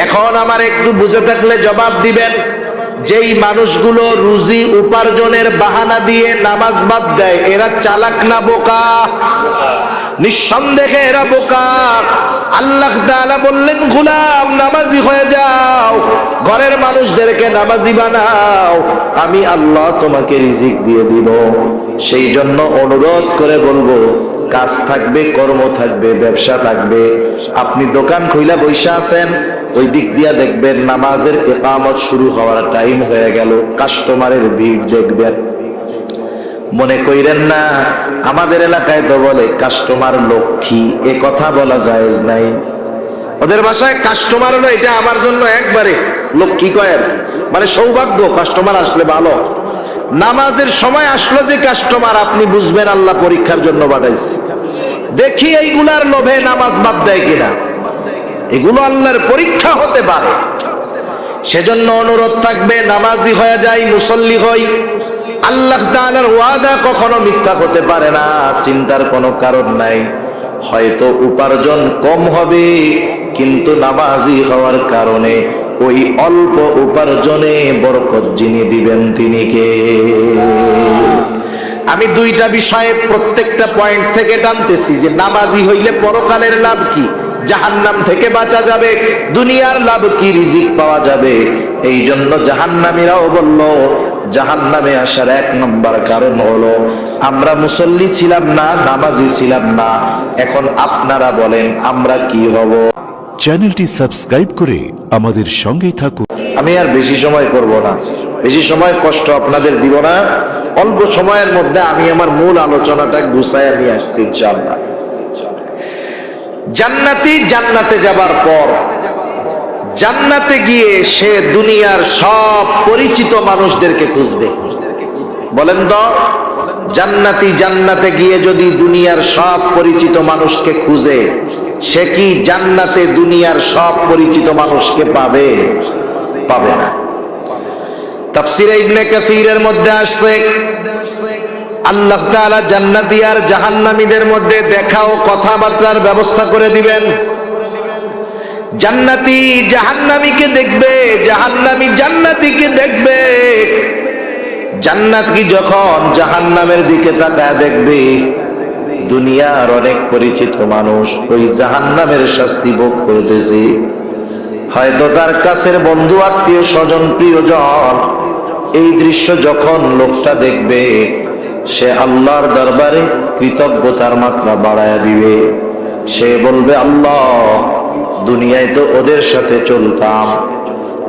এখন আমার একটু বুঝে থাকলে জবাব দিবেন, যেই মানুষগুলো রুজি উপার্জনের বাহানা দিয়ে নামাজ বাদ দেয় এরা চালাক না বোকা? নিঃসন্দেহে এরা বোকা। আল্লাহ তাআলা বললেন, গোলাম নামাজি হয়ে যাও, ঘরের মানুষদেরকে নামাজি বানাও, আমি আল্লাহ তোমাকে রিজিক দিয়ে দিব। সেই জন্য অনুরোধ করে বলবো, কাজ থাকবে, কর্ম থাকবে, ব্যবসা থাকবে। আপনি দোকান খুইলা বইসা আছেন, ওই দিক দিয়া দেখবেন নামাজের ইকামত শুরু হওয়ার টাইম হয়ে গেল, কাস্টমারের ভিড় দেখবেন। মনে কইরেন না আমাদের এলাকায় তো বলে কাস্টমার লক্ষ্মী, এ কথা বলা জায়েজ নাই। ওদের ভাষায় কাস্টমার হলো এটা আমার জন্য একবারে লক্ষ্মী কয়, মানে সৌভাগ্য, কাস্টমার আসলে ভালো। নামাজের সময় আসলো যে কাস্টমার, আপনি বুঝবেন আল্লাহ পরীক্ষার জন্য পাঠাইছে। দেখি এইগুলার লোভে নামাজ বাদ দেয় কিনা, এগুলো আল্লাহর পরীক্ষা হতে পারে। সেজন্য অনুরোধ থাকবে, নামাজি হয়ে যাই, মুসল্লি হই। আল্লাহ তাআলার ওয়াদা কখনো মিথ্যা হতে পারে না, চিন্তার কোনো কারণ নাই। হয়তো উপার্জন কম হবে, কিন্তু নামাজি হওয়ার কারণে ওই অল্প উপার্জনে বরকত যিনি দিবেন তিনি কে? আমি দুইটা বিষয়ে প্রত্যেকটা পয়েন্ট থেকে টানতেছি যে নামাজি হইলে পরকালের লাভ কি, জাহান্নাম থেকে বাঁচা যাবে, দুনিয়ার লাভ কি, রিজিক পাওয়া যাবে। এই জন্য জাহান্নামীরাও বলল, জাহান্নামে আসার এক নম্বর কারণ হলো আমরা মুসল্লি ছিলাম না, নামাজি ছিলাম না। এখন আপনারা বলেন আমরা কি হব? চ্যানেলটি সাবস্ক্রাইব করে আমাদের সঙ্গেই থাকুন। আমি আর বেশি সময় করব না, বেশি সময় কষ্ট আপনাদের দিব না। অল্প সময়ের মধ্যে আমি আমার মূল আলোচনাটা গুছায় নিয়ে আসছি ইনশাআল্লাহ। জান্নাতি জান্নাতে যাবার পর, জান্নাতে গিয়ে সে দুনিয়ার সব পরিচিত মানুষদেরকে খুঁজবে। বলেন তো, জান্নাতি জান্নাতে গিয়ে যদি দুনিয়ার সব পরিচিত মানুষকে খুঁজে, সে কি জান্নাতে দুনিয়ার সব পরিচিত মানুষকে পাবে? পাবে না। তাফসীরে ইবনে কাসীরের মধ্যে আসছে, আল্লাহ তাআলা জান্নাতি আর জাহান্নামীদের মধ্যে দেখা ও কথাবার্তার ব্যবস্থা করে দিবেন। জান্নাতি জাহান্নামীকে দেখবে, জাহান্নামী জান্নাতীকে দেখবে। জান্নাতি যখন জাহান্নামের দিকে তাকায় দেখবে, দুনিয়ার অনেক পরিচিত মানুষ ওই জাহান্নামের শাস্তি ভোগ করতেছে। হয়তো তার কাছের বন্ধু, আত্মীয় স্বজন, প্রিয়জন। এই দৃশ্য যখন লোকটা দেখবে, সে আল্লাহর দরবারে কৃতজ্ঞতার মাত্রা বাড়ায়া দিবে। সে বলবে, আল্লাহ, দুনিয়ায় তো ওদের সাথে চলতাম,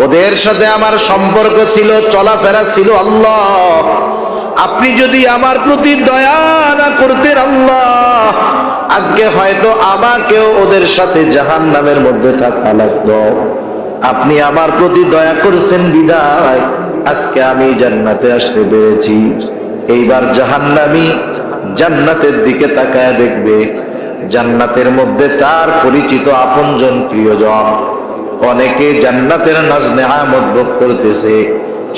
ওদের সাথে আমার সম্পর্ক ছিল, চলাফেরা ছিল। আল্লাহ, আপনি যদি আমার প্রতি দয়া না করতেন আল্লাহ, আজকে হয়তো আমাকেও ওদের সাথে জাহান্নামের মধ্যে থাকা লাগতো। আপনি আমার প্রতি দয়া করছেন বিদায় আজকে আমি জান্নাতে আসতে পেরেছি। এইবার জাহান্নামী জান্নাতের দিকে তাকায় দেখবে, জান্নাতের মধ্যে তার পরিচিত আপনজন, প্রিয়জন অনেকে জান্নাতের নাজ নেয়ামত ভোগ করতেছে,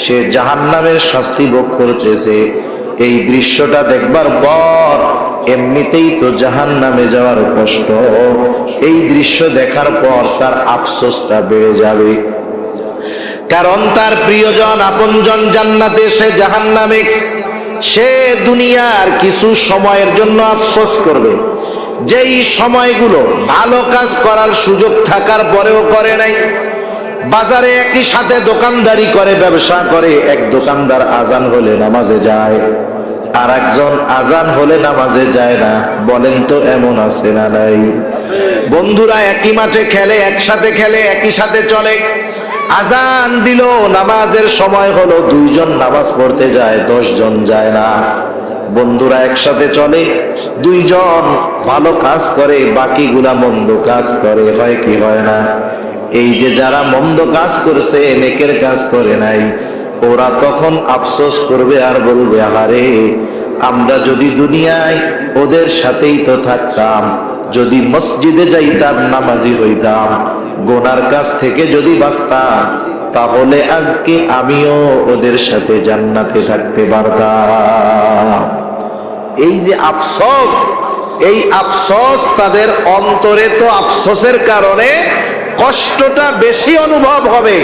সে জাহান্নামের শাস্তি ভোগ করতেছে। এই দৃশ্যটা দেখবার পর এমনিতেই তো জাহান্নামে যাওয়ার কষ্ট, এই দৃশ্য দেখার পর তার আফসোসটা বেড়ে যাবে। কারণ তার প্রিয়জন, আপনজন জান্নাতে, সে জাহান্নামে। সে দুনিয়ার কিছু সময়ের জন্য আফসোস করবে, যেই সময়গুলো ভালো কাজ করার সুযোগ থাকার পরেও করে নাই। বাজারে একই সাথে দোকানদারি করে, ব্যবসা করে। এক দোকানদার আজান হলে নামাজে যায়, আর একজন আজান হলে নামাজে যায় না। বলেন তো এমন আছে না নাই? বন্ধুরা একই মাঠে খেলে, একসাথে খেলে, একই সাথে চলে। আজান দিল, নামাজের সময় হলো, 2 জন নামাজ পড়তে যায়, 10 জন যায় না। বন্ধুরা একসাথে চলে, 2 জন ভালো কাজ করে, বাকিগুলা মন্দ কাজ করে। হয় কি হয় না? এই যে যারা মন্দ কাজ করছে, নেকের কাজ করে নাই, ওরা তখন আফসোস করবে আর বলবে, আরে আমরা যদি দুনিয়ায় ওদের সাথেই তো থাকতাম, যদি মসজিদে যাইতাম, নামাজি হইতাম, গুনার কাজ থেকে যদি বাঁচতাম, তাহলে আজকে আমিও ওদের সাথে জান্নাতে থাকতে পারতাম। এই যে আফসোস, এই আফসোস তাদের অন্তরে তো আফসোসের কারণে কষ্টটা বেশি অনুভব হবে।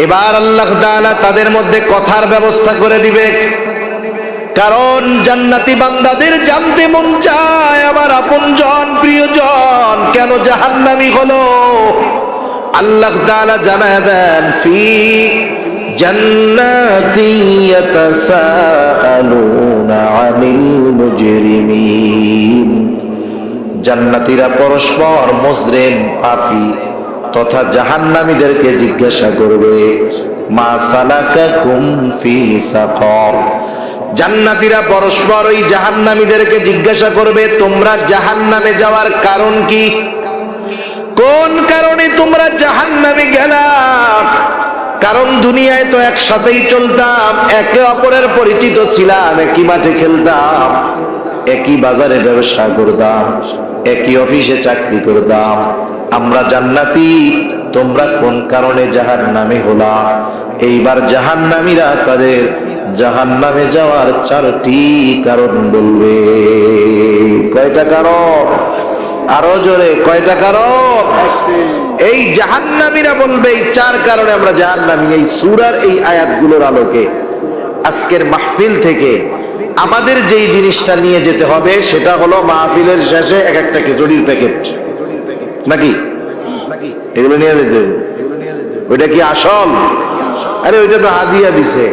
এবার আল্লাহ তাআলা তাদের মধ্যে কথার ব্যবস্থা করে দিবে, কারণ জান্নাতি বান্দাদের জানতে মন চায় আমার আপনজন প্রিয়জন কেন জাহান্নামী হলো। আল্লাহ তাআলা জানায় দেন, ফি জান্নাতি ইয়াতাসাআলুনা আনিল মুজরিমিন। জান্নাতীরা পরস্পর মুজরিম পাপী তথা জাহান্নামীদেরকে জিজ্ঞাসা করবে, মা সালাকাকুম ফি সাকার। জান্নাতীরা পরস্পর ওই জাহান্নামীদেরকে জিজ্ঞাসা করবে, তোমরা জাহান্নামে যাওয়ার কারণ কি? কোন কারণে তোমরা জাহান্নামে গেলা? কারণ দুনিয়ায় তো একসাথেই চলতাম, একে অপরের পরিচিত ছিলাম, একই মাঠে খেলতাম, একই বাজারে ব্যবসা করতাম, একই অফিসে চাকরি করতাম। আমরা জান্নাতি, তোমরা কোন কারণে জাহান্নামে হলা? এইবার জাহান্নামীরা তাদের জাহান্নামে যাওয়ার 4টি কারণ বলবে। কয়টা কারণ? আরো জোরে, কয়টা কারণ? এই জাহান্নামীরা বলবে এই 4 কারণে আমরা জাহান্নামী। এই সূরার এই আয়াতগুলোর আলোকে আজকের মাহফিল থেকে আমাদের যেই জিনিসটা নিয়ে যেতে হবে সেটা হলো মাহফিলের শেষে এক একটা খিচুড়ির প্যাকেট, নাকি? এগুলো নিয়ে যেতে হবে। ওইটা কি আসল? আরে ওইটা তো হাদিয়া দিছে।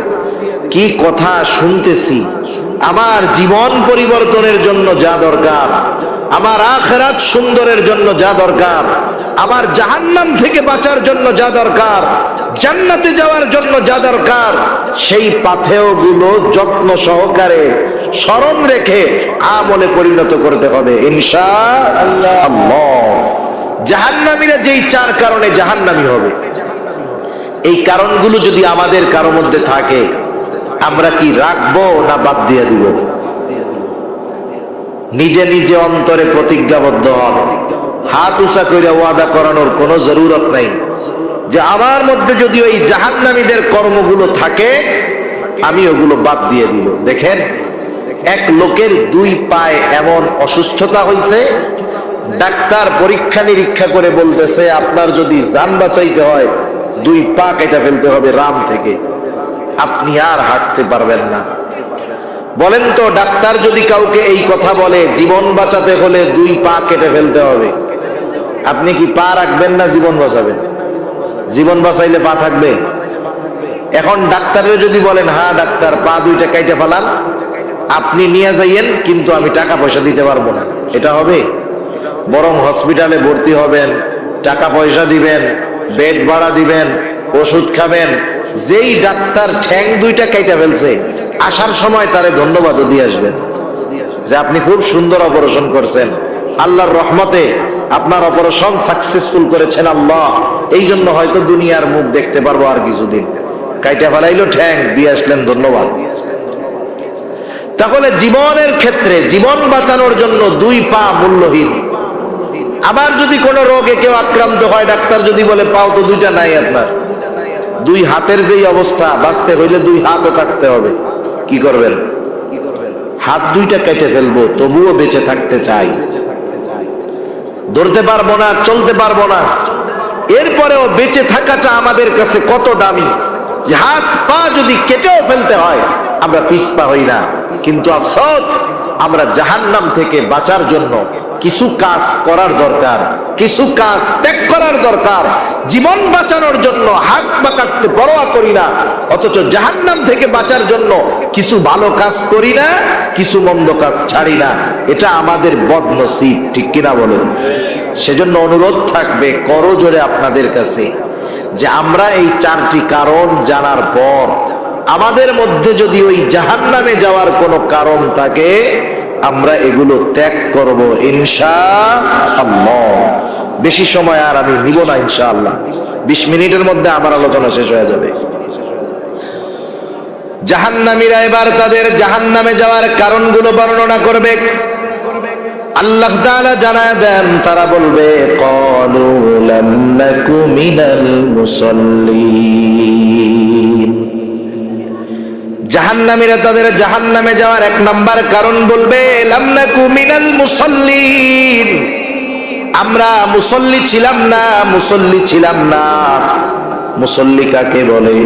কি কথা শুনতেছি! আমার জীবন পরিবর্তনের জন্য যা দরকার, আমার আখিরাত সুন্দরের জন্য যা দরকার, আমার জাহান্নাম থেকে বাঁচার জন্য যা দরকার, জান্নাতে যাওয়ার জন্য যা দরকার, সেই পাথেয়গুলো যত্ন সহকারে স্মরণ রেখে আমলে পরিণত করতে হবে ইনশাআল্লাহ। জাহান্নামীরা যেই 4 কারণে জাহান্নামী হবে, এই কারণগুলো যদি আমাদের কারো মধ্যে থাকে, আমরা কি রাখবো না বাদ দিয়ে দিব? নিজে নিজে অন্তরে প্রতিজ্ঞাবদ্ধ হন, হাত উঁচা করে ওয়াদা করানোর কোনো জরুরত নাই যে আমার মধ্যে যদি ওই জাহান্নামীদের কর্মগুলো থাকে আমি ওগুলো বাদ দিয়ে দিব। দেখেন, এক লোকের 2 পায়ে এমন অসুস্থতা হয়েছে, ডাক্তার পরীক্ষা নিরীক্ষা করে বলতেছে আপনার যদি জান বাঁচাইতে হয় 2 পা কেটে ফেলতে হবে রাম থেকে, আপনি আর হাঁটতে পারবেন না। বলেন তো, ডাক্তার যদি কাউকে এই কথা বলে জীবন বাঁচাতে হলে 2 পা কেটে ফেলতে হবে, আপনি কি পা রাখবেন না জীবন বাঁচাবেন? জীবন বাঁচাইলে পা থাকবে? এখন ডাক্তারের যদি বলেন হ্যাঁ ডাক্তার পা 2টা কেটে ফেলান, আপনি নিয়ে যাইয়েন কিন্তু আমি টাকা পয়সা দিতে পারবো না, এটা হবে? বরং হসপিটালে ভর্তি হবেন, টাকা পয়সা দিবেন, বেড ভাড়া দিবেন, ওষুধ খাবেন। যেই ডাক্তার ঠ্যাং 2টা কেটে ফেলছে আসার সময় তারে ধন্যবাদও দিয়ে আসবেন যে আপনি খুব সুন্দর অপারেশন করছেন, আল্লাহর রহমতে আপনার অপারেশন সাকসেসফুল করেছেন আল্লাহ, এই জন্য হয়তো দুনিয়ার মুখ দেখতে পারবো আর কিছুদিন। কাইটা ফেলাইলো ঠ্যাং, দিয়ে আসলেন ধন্যবাদ। তাহলে জীবনের ক্ষেত্রে জীবন বাঁচানোর জন্য 2 পা মূল্যহীন। আবার যদি কোনো রোগে কেউ আক্রান্ত হয়, ডাক্তার যদি বলে পাও তো 2টা নাই আপনার, 2 হাতের যেই অবস্থা, বাঁচতে হইলে 2 হাতও কাটতে হবে, কি করবেন? হাত 2টা কেটে ফেলবো, তবুও বেঁচে থাকতে চাই। ধরতে পারবো না, চলতে পারবো না, এরপরেও বেঁচে থাকাটা আমাদের কাছে কত দামি যে হাত পা যদি কেটেও ফেলতে হয় আমরা পিছপা হই না। কিন্তু আফসোস, আমরা জাহান্নাম থেকে বাঁচার জন্য কিছু কাজ করার দরকার, কিছু কাজ ত্যাগ করার দরকার। জীবন বাঁচানোর জন্য হাত পা কাটতে পরোয়া করি না, অথচ জাহান্নাম থেকে বাঁচার জন্য কিছু ভালো কাজ করি না, কিছু মন্দ কাজ ছাড়ি না। এটা আমাদের বদনসিব, ঠিক কিনা বলেন? সেজন্য অনুরোধ থাকবে করজোরে আপনাদের কাছে যে আমরা এই 4টি কারণ জানার পর আমাদের মধ্যে যদি ওই জাহান্নামে যাওয়ার কোনো কারণ থাকে আমরা এগুলো ত্যাগ করব ইনশাআল্লাহ। বেশি সময় আর আমি নিব না ইনশাআল্লাহ, 20 মিনিটের মধ্যে আমার আলোচনা শেষ হয়ে যাবে। জাহান্নামীরা এবার তাদের জাহান্নামে যাওয়ার কারণগুলো বর্ণনা করবে। আল্লাহ তাআলা জানায় দেন, তারা বলবে ক্বালু লাম নাকু মিনাল মুসাল্লিন। জাহান্নামীরা তাদের জাহান্নামে যাওয়ার 1 নাম্বার কারণ বলবে লাম নাকু মিনাল মুসাল্লিন, আমরা মুসল্লি ছিলাম না, মুসল্লি ছিলাম না। মুসল্লি কাকে বলে?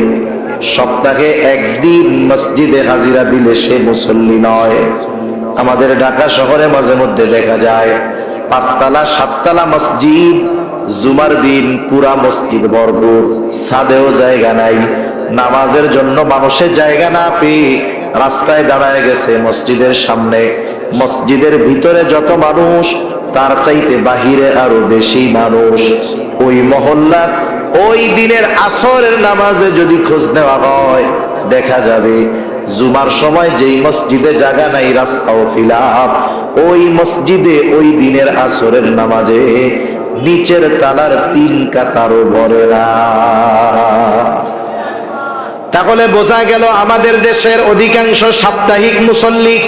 সপ্তাহে একদিন মসজিদে হাজিরা দিলে সে মুসল্লি নয়। আমাদের ঢাকা শহরে মাঝে মধ্যে দেখা যায় 5 তলা 7 তলা মসজিদ, জুমার দিন পুরা মসজিদ ভরপুর, ছাদেও জায়গা নাই, নামাজের জন্য মানুষের জায়গা না পেয়ে রাস্তায় দাঁড়ায় গেছে মসজিদের সামনে। মসজিদের ভিতরে যত মানুষ তার চাইতে বাহিরে আরো বেশি মানুষ। ওই মহল্লার ওই দিনের আসরের নামাজে যদি খোঁজ নেওয়া হয় দেখা যাবে জুমার সময় যেই মসজিদে জায়গা নাই, রাস্তাও ফিলাপ, ওই মসজিদে ওই দিনের আসরের নামাজে নিচের তালার 3 কাতারও ভরে না। তাহলে বোঝা গেল আমাদের দেশের অধিকাংশ সাপ্তাহিক মুসল্লি,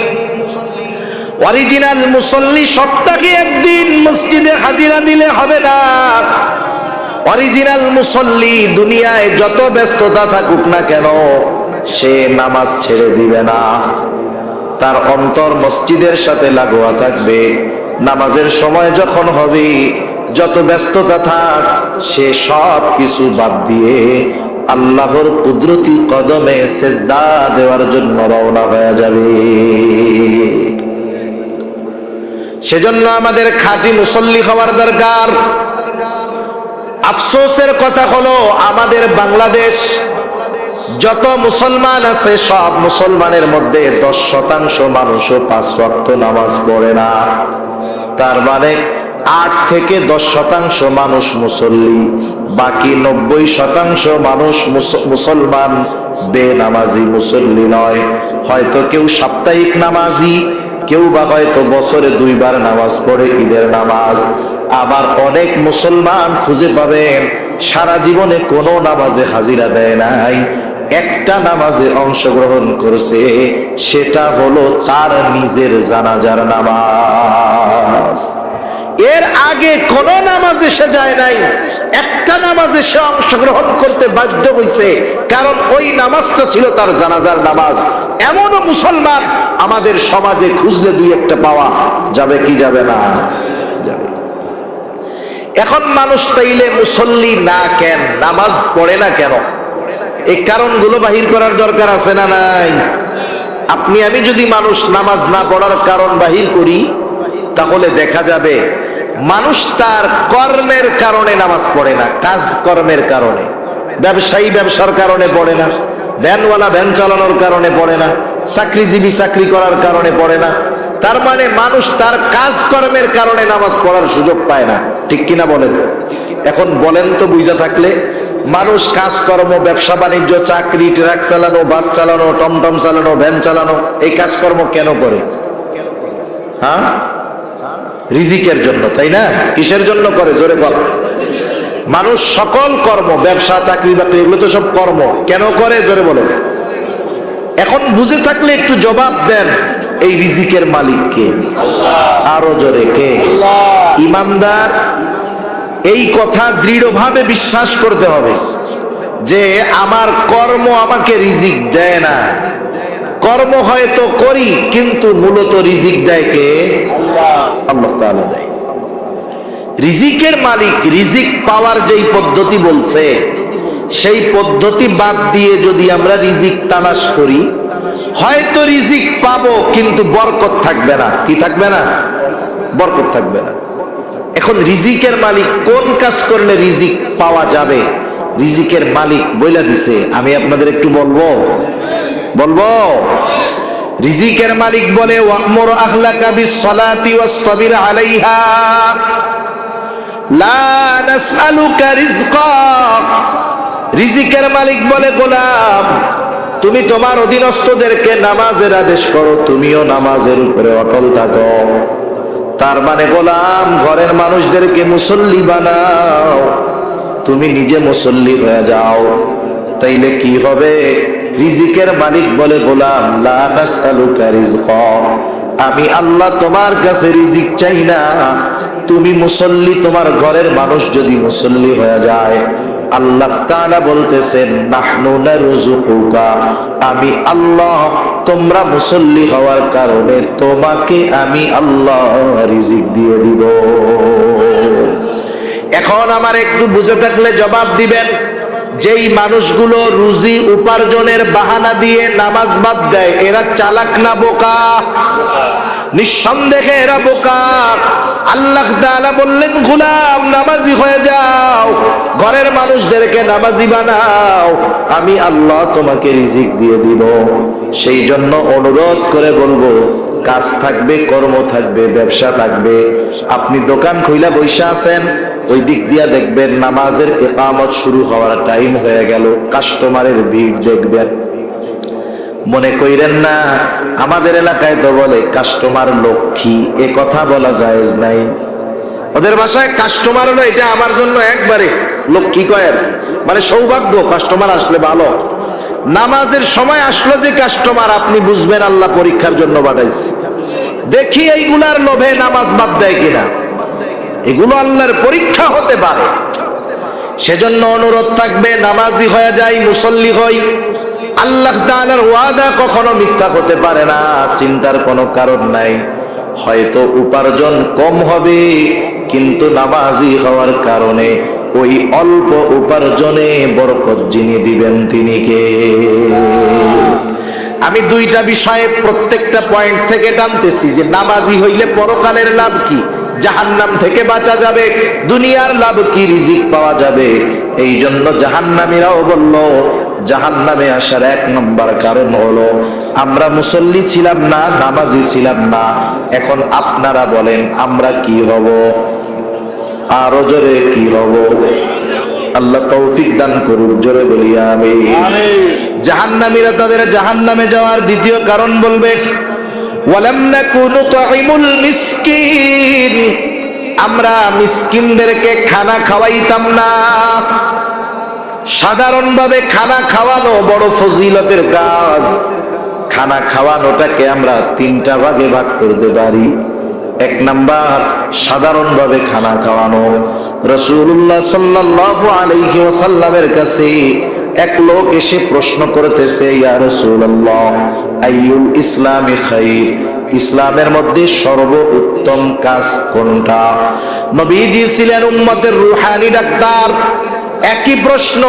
অরিজিনাল মুসল্লি সপ্তাহে একদিন মসজিদে হাজিরা দিলে হবে না। অরিজিনাল মুসল্লি দুনিয়ায় যত ব্যস্ততা থাকুক না কেন সে নামাজ ছেড়ে দিবে না, তার অন্তর মসজিদের সাথে লাগোয়া থাকবে। নামাজের সময় যখন হবে যত ব্যস্ততা থাক সে সব কিছু বাদ দিয়ে আল্লাহর কুদরতি কদমে সেজদা দেওয়ার জন্য রওনা হয়ে যাবে। সেজন্য আমাদের খাঁটি মুসল্লি হওয়ার দরকার। আফসোসের কথা হলো আমাদের বাংলাদেশ যত মুসলমান আছে সব মুসলমানের মধ্যে 10% মানুষও 5 ওয়াক্ত নামাজ পড়ে না। তার মানে 8 থেকে 10% মানুষ মুসল্লি, বাকি 90% মানুষ মুসলমান বেনামাজি, মুসল্লি নয়। হয়তো কেউ সাপ্তাহিক নামাজি, কেউ বা হয়তো বছরে 2 বার নামাজ পড়ে, ঈদের নামাজ। আবার অনেক মুসলমান খুঁজে পাবেন সারা জীবনে কোনো নামাজে হাজিরা দেয় নাই, একটা নামাজে অংশগ্রহণ করেছে, সেটা হলো তার নিজের জানাজার নামাজ। এর আগে কোন নামাজে সে যায় নাই, একটা নামাজে সে অংশগ্রহণ করতে বাধ্য হয়েছে, কারণ ওই নামাজটা ছিল তার জানাজার নামাজ। এমনও মুসলমান আমাদের সমাজে খুঁজলে 2-1টা পাওয়া যাবে, কি যাবে না? যাবে। এখন মানুষ তাইলে মুসল্লি না কেন, নামাজ পড়ে না কেন? এই কারণগুলো বাহির করার দরকার আছে না নাই? আপনি আমি যদি মানুষ নামাজ না পড়ার কারণ বাহির করি তাহলে দেখা যাবে মানুষ তার কর্মের কারণে নামাজ পড়ে না, কাজ কর্মের কারণে। ব্যবসায়ী ব্যবসার কারণে পড়ে না, ভ্যানওয়ালা ভ্যান চালানোর কারণে পড়ে না, চাকরিজীবী চাকরি করার কারণে পড়ে না। তার মানে মানুষ তার কাজ কর্মের কারণে নামাজ পড়ার সুযোগ পায় না, ঠিক কিনা বলেন? এখন বলেন তো বুঝা থাকলে, মানুষ কাজকর্ম, ব্যবসা বাণিজ্য, চাকরি, ট্রাক চালানো, বাস চালানো, টমটম চালানো, ভ্যান চালানো, এই কাজকর্ম কেন করে? হ্যাঁ, রিজিকের জন্য, তাই না? কিসের জন্য করে? জোরে বল। মানুষ সকল কর্ম, ব্যবসা, চাকরি বাকরি, এগুলো তো সব কর্ম, কেন করে? জোরে বলেন। এখন বুঝে থাকলে একটু জবাব দেন, এই রিজিকের মালিক কে? আরো জোরে, কে? ইমানদার এই কথা দৃঢ়ভাবে বিশ্বাস করতে হবে যে আমার কর্ম আমাকে রিজিক দেয় না। কর্ম হয়তো করি কিন্তু মূলত রিজিক দেয় কে? আল্লাহ তাআলা দেয়। রিজিকের মালিক রিজিক পাওয়ার যেই পদ্ধতি বলছে সেই পদ্ধতি বাদ দিয়ে যদি আমরা রিজিক তালাশ করি, হয়তো রিজিক পাবো কিন্তু বরকত থাকবে না। কি থাকবে না? বরকত থাকবে না। এখন রিজিকের মালিক কোন কাজ করলে রিজিক পাওয়া যাবে? রিজিকের মালিক বইলা দিছে, আমি আপনাদের একটু বলবো। রিজিকের মালিক বলে, ওয়া'মুর আহলাকা বিস-সালাতি ওয়াসতাবির আলাইহা লা নাসআলুকা রিজকা। রিজিকের মালিক বলে, গোলাম তুমি তোমার অধীনস্থদেরকে নামাজের আদেশ করো, তুমিও নামাজের উপরে অটল থাকো। তার মানে গোলাম ঘরের মানুষদেরকে মুসল্লি বানাও, তুমি নিজে মুসল্লি হয়ে যাও, তাইলে কি হবে? রিজিকের মালিক বলে, গোলাম লা নাসআলুকা রিজকা, আমি আল্লাহ তোমার কাছে রিজিক চাই না। তুমি মুসল্লি, তোমার ঘরের মানুষ যদি মুসল্লি হয়ে যায়, আল্লাহ তাআলা বলতেছেন নাহনু নারযুকুকা, আমি আল্লাহ তোমরা মুসল্লি হওয়ার কারণে তোমাকে আমি আল্লাহ রিজিক দিয়ে দিব। এখন আমার একটু বুঝে থাকলে জবাব দিবেন, যেই মানুষগুলো রুজি উপার্জনের বাহানা দিয়ে নামাজ বাদ দেয় এরা চালাক না বোকা? নিঃসন্দেহে এরা বোকা। আল্লাহ তাআলা বললেন, গোলাম নামাজি হয়ে যাও, ঘরের মানুষদেরকে নামাজি বানাও, আমি আল্লাহ তোমাকে রিজিক দিয়ে দিব। সেই জন্য অনুরোধ করে বলবো, কাজ থাকবে, কর্ম থাকবে, ব্যবসা থাকবে। আপনি দোকান খুইলা বইসা আছেন, ওই দিক দিয়া দেখবেন নামাজের ইকামত শুরু হওয়ার টাইম হয়ে গেল, কাস্টমারের ভিড় দেখবেন। মনে কইরেন না আমাদের এলাকায় তো বলে কাস্টমার লক্ষ্মী, এ কথা বলা জায়েজ নাই। ওদের ভাষায় কাস্টমার হলো এটা আমার জন্য একবারে লক্ষ্মী কয় আর কি, মানে সৌভাগ্য, কাস্টমার আসলে ভালো। নামাজের সময় আসলো যে কাস্টমার, আপনি বুঝবেন আল্লাহ পরীক্ষার জন্য পাঠাইছে। দেখি এইগুলার লোভে নামাজ বাদ দেয় কিনা, এগুলো আল্লাহর পরীক্ষা হতে পারে। সেজন্য অনুরোধ থাকবে, নামাজি হয়ে যাই, মুসল্লি হই। আল্লাহ তাআলার ওয়াদা কখনো মিথ্যা হতে পারে না, চিন্তার কোনো কারণ নাই। হয়তো উপার্জন কম হবে, কিন্তু নামাজি হওয়ার কারণে ওই অল্প উপার্জনে বরকত যিনি দিবেন তিনি কে? আমি দুইটা বিষয়ে প্রত্যেকটা পয়েন্ট থেকে টানতেছি যে নামাজি হইলে পরকালের লাভ কি, জাহান্নাম থেকে বাঁচা যাবে, দুনিয়ার লাভ কি, রিজিক পাওয়া যাবে। এই জন্য জাহান্নামীরাও বলল, জাহান্নামে আসার এক নম্বর কারণ হলো আমরা মুসল্লি ছিলাম না, নামাজি ছিলাম না। এখন আপনারা বলেন আমরা কি হব? আরো জোরে কি হব? আল্লাহ তৌফিক দান করুক, জোরে বলি আমিন। জাহান্নামীরা তাদের জাহান্নামে যাওয়ার দ্বিতীয় কারণ বলবে, ওয়ালাম নাকু নুতঈমুল মিসকিন, আমরা মিসকিনদেরকে খানা খাওয়াইতাম না। সাধারণভাবে খানা খাওয়ানো বড় ফজিলতের কাজ। খানা খাওয়ানোটাকে আমরা তিনটা ভাগে ভাগ করতে পারি। এক নাম্বার, সাধারণভাবে খানা খাওয়ানো। রাসূলুল্লাহ সাল্লাল্লাহু আলাইহি ওয়াসাল্লামের কাছে এক লোক এসে প্রশ্ন করতেছে, ইয়া রাসূলুল্লাহ আইয়ুল ইসলামি খাইর, ইসলামের মধ্যে সর্বোত্তম কাজ কোনটা? নবীজি ছিলেন উম্মতের রূহানি ডাক্তার। একই প্রশ্ন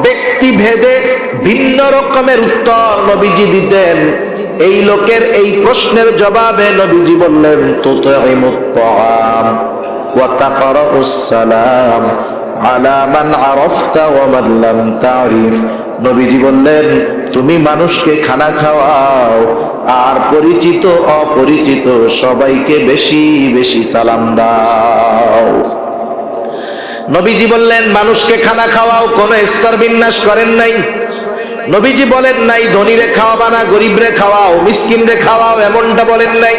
ব্যক্তি ভেদে ভিন্ন রকমের উত্তর নবীজি দিতেন। এই লোকের এই প্রশ্নের জবাবে নবীজি বললেন, তুতঈমুত তাআম ওয়া তাকরাউস সালাম আলা মান আরাফতা ওয়া মান লাম তারিফ। নবীজি বললেন, তুমি মানুষকে খানা খাওয়াও আর পরিচিত অপরিচিত সবাইকে বেশি বেশি সালাম দাও। নবীজি বললেন, মানুষকে খানা খাওয়াও, কোন স্তর বিন্যাস করেন নাই। নবীজি বলেন নাই ধনীরে খাওয়াবা না, গরিবরে খাওয়াও, মিসকিনরে খাওয়াও, এমনটা বলেন নাই।